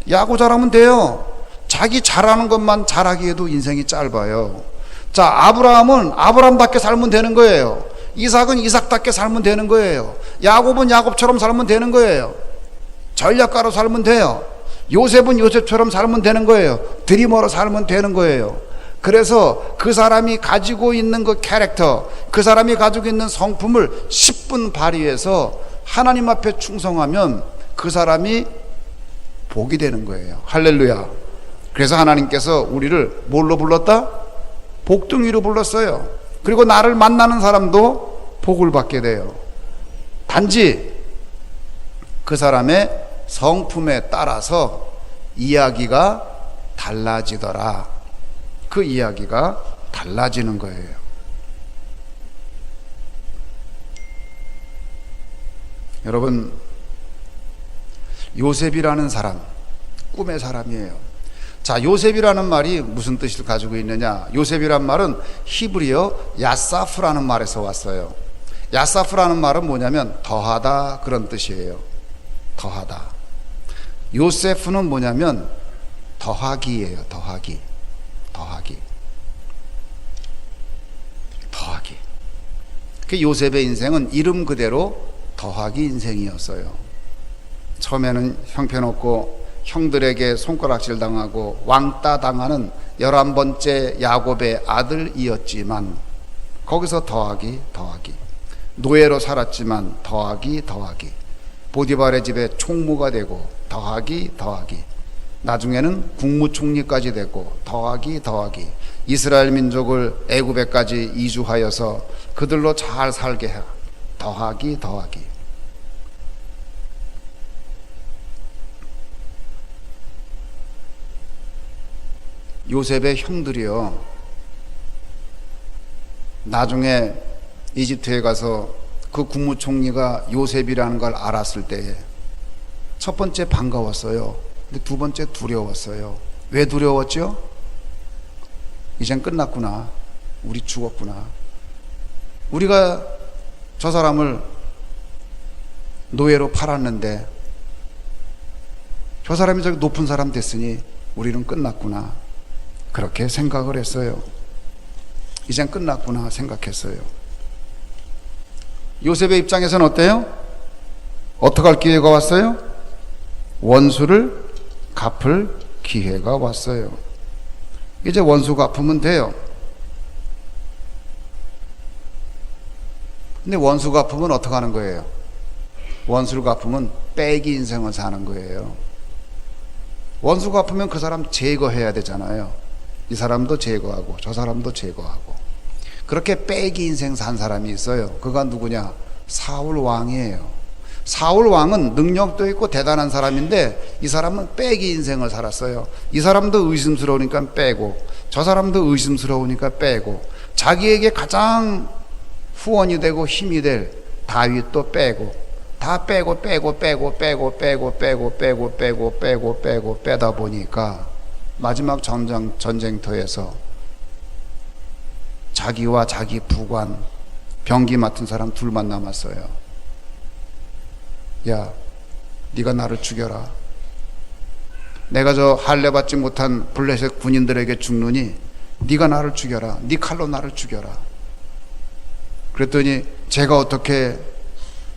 야구 잘하면 돼요. 자기 잘하는 것만 잘하기에도 인생이 짧아요. 자, 아브라함은 아브라함답게 살면 되는 거예요. 이삭은 이삭답게 살면 되는 거예요. 야곱은 야곱처럼 살면 되는 거예요. 전략가로 살면 돼요. 요셉은 요셉처럼 살면 되는 거예요. 드리머로 살면 되는 거예요. 그래서 그 사람이 가지고 있는 그 캐릭터, 그 사람이 가지고 있는 성품을 10분 발휘해서 하나님 앞에 충성하면 그 사람이 복이 되는 거예요. 할렐루야. 그래서 하나님께서 우리를 뭘로 불렀다? 복둥이로 불렀어요. 그리고 나를 만나는 사람도 복을 받게 돼요. 단지 그 사람의 성품에 따라서 이야기가 달라지더라. 그 이야기가 달라지는 거예요. 여러분, 요셉이라는 사람, 꿈의 사람이에요. 자, 요셉이라는 말이 무슨 뜻을 가지고 있느냐? 요셉이란 말은 히브리어 야사프라는 말에서 왔어요. 야사프라는 말은 뭐냐면 더하다, 그런 뜻이에요. 더하다. 요세프는 뭐냐면 더하기예요. 더하기. 그 요셉의 인생은 이름 그대로 더하기 인생이었어요. 처음에는 형편없고 형들에게 손가락질 당하고 왕따 당하는 11번째 야곱의 아들이었지만 거기서 더하기. 노예로 살았지만 더하기. 보디발의 집에 총무가 되고 더하기. 나중에는 국무총리까지 되고 더하기. 이스라엘 민족을 애굽에까지 이주하여서 그들로 잘 살게 해. 더하기. 요셉의 형들이요, 나중에 이집트에 가서 그 국무총리가 요셉이라는 걸 알았을 때에 첫 번째 반가웠어요. 근데 두 번째 두려웠어요. 왜 두려웠죠? 이젠 끝났구나. 우리 죽었구나. 우리가 저 사람을 노예로 팔았는데 저 사람이 저기 높은 사람 됐으니 우리는 끝났구나. 그렇게 생각을 했어요. 이젠 끝났구나 생각했어요. 요셉의 입장에서는 어때요? 어떻게 할 기회가 왔어요? 원수를 갚을 기회가 왔어요. 이제 원수 갚으면 돼요. 근데 원수 갚으면 어떻게 하는 거예요? 원수를 갚으면 빼기 인생을 사는 거예요. 원수 갚으면 그 사람 제거해야 되잖아요. 이 사람도 제거하고 저 사람도 제거하고. 그렇게 빼기 인생 산 사람이 있어요. 그가 누구냐? 사울 왕이에요. 사울 왕은 능력도 있고 대단한 사람인데 이 사람은 빼기 인생을 살았어요. 이 사람도 의심스러우니까 빼고 저 사람도 의심스러우니까 빼고 자기에게 가장 후원이 되고 힘이 될 다윗도 빼고 다 빼고 빼다 보니까 마지막 전쟁터에서 자기와 자기 부관 병기 맡은 사람 둘만 남았어요. 야, 네가 나를 죽여라. 내가 저 할례 받지 못한 블레셋 군인들에게 죽느니 네가 나를 죽여라. 네 칼로 나를 죽여라. 그랬더니 제가 어떻게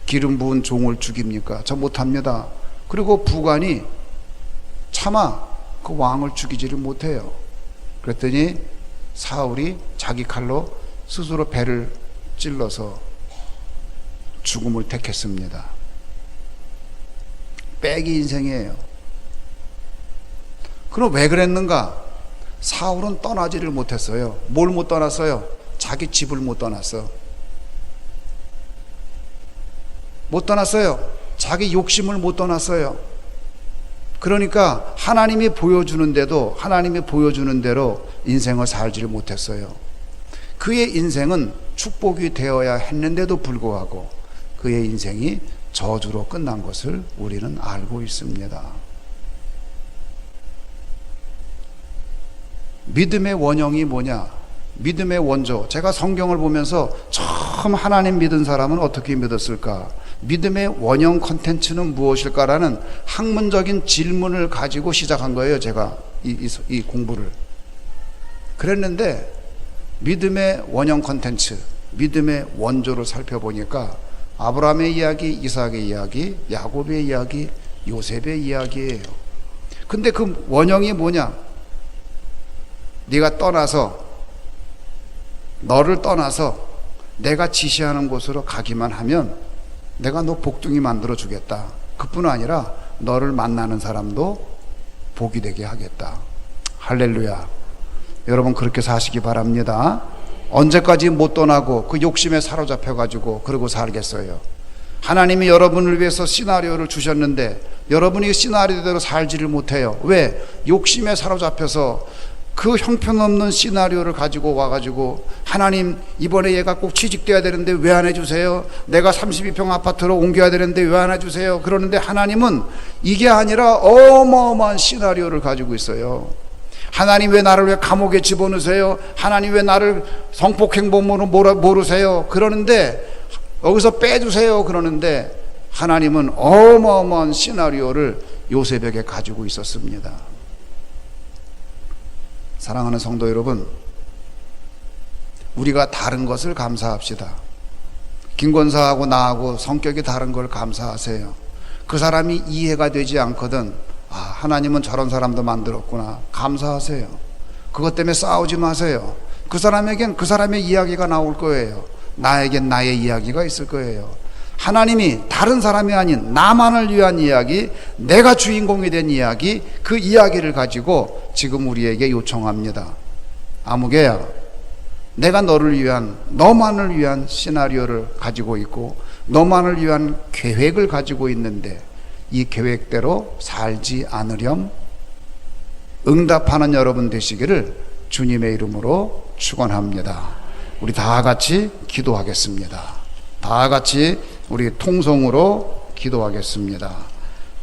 기름 부은 종을 죽입니까? 저 못합니다. 그리고 부관이 차마 그 왕을 죽이지를 못해요. 그랬더니 사울이 자기 칼로 스스로 배를 찔러서 죽음을 택했습니다. 빼기 인생이에요. 그럼 왜 그랬는가? 사울은 떠나지를 못했어요. 뭘 못 떠났어요? 자기 집을 못 떠났어. 못 떠났어요. 자기 욕심을 못 떠났어요. 그러니까 하나님이 보여주는 대로 인생을 살지를 못했어요. 그의 인생은 축복이 되어야 했는데도 불구하고 그의 인생이 저주로 끝난 것을 우리는 알고 있습니다. 믿음의 원형이 뭐냐? 믿음의 원조. 제가 성경을 보면서 처음 하나님 믿은 사람은 어떻게 믿었을까? 믿음의 원형 컨텐츠는 무엇일까라는 학문적인 질문을 가지고 시작한 거예요. 제가 이 공부를. 그랬는데 믿음의 원형 컨텐츠, 믿음의 원조를 살펴보니까 아브라함의 이야기, 이삭의 이야기, 야곱의 이야기, 요셉의 이야기예요. 근데 그 원형이 뭐냐? 네가 너를 떠나서 내가 지시하는 곳으로 가기만 하면 내가 너 복둥이 만들어 주겠다. 그뿐 아니라 너를 만나는 사람도 복이 되게 하겠다. 할렐루야. 여러분 그렇게 사시기 바랍니다. 언제까지 못 떠나고 그 욕심에 사로잡혀 가지고 그러고 살겠어요? 하나님이 여러분을 위해서 시나리오를 주셨는데 여러분이 시나리오대로 살지를 못해요. 왜? 욕심에 사로잡혀서 그 형편없는 시나리오를 가지고 와가지고 하나님 이번에 얘가 꼭 취직돼야 되는데 왜 안 해주세요? 내가 32평 아파트로 옮겨야 되는데 왜 안 해주세요? 그러는데 하나님은 이게 아니라 어마어마한 시나리오를 가지고 있어요. 하나님 왜 나를 왜 감옥에 집어넣으세요? 하나님 왜 나를 성폭행범으로 모르세요? 그러는데 여기서 빼주세요. 그러는데 하나님은 어마어마한 시나리오를 요셉에게 가지고 있었습니다. 사랑하는 성도 여러분, 우리가 다른 것을 감사합시다. 김권사하고 나하고 성격이 다른 걸 감사하세요. 그 사람이 이해가 되지 않거든 하나님은 저런 사람도 만들었구나 감사하세요. 그것 때문에 싸우지 마세요. 그 사람에겐 그 사람의 이야기가 나올 거예요. 나에겐 나의 이야기가 있을 거예요. 하나님이 다른 사람이 아닌 나만을 위한 이야기, 내가 주인공이 된 이야기, 그 이야기를 가지고 지금 우리에게 요청합니다. 아무개야, 내가 너만을 위한 시나리오를 가지고 있고 너만을 위한 계획을 가지고 있는데 이 계획대로 살지 않으렴? 응답하는 여러분 되시기를 주님의 이름으로 축원합니다. 우리 다 같이 기도하겠습니다. 다 같이 우리 통성으로 기도하겠습니다.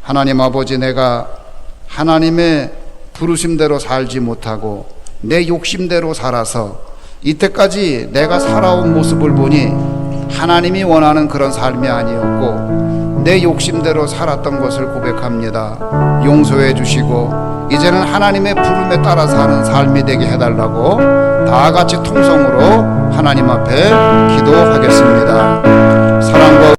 하나님 아버지, 내가 하나님의 부르심대로 살지 못하고 내 욕심대로 살아서 이때까지 내가 살아온 모습을 보니 하나님이 원하는 그런 삶이 아니었고 내 욕심대로 살았던 것을 고백합니다. 용서해 주시고 이제는 하나님의 부름에 따라 사는 삶이 되게 해달라고 다 같이 통성으로 하나님 앞에 기도하겠습니다. 사랑과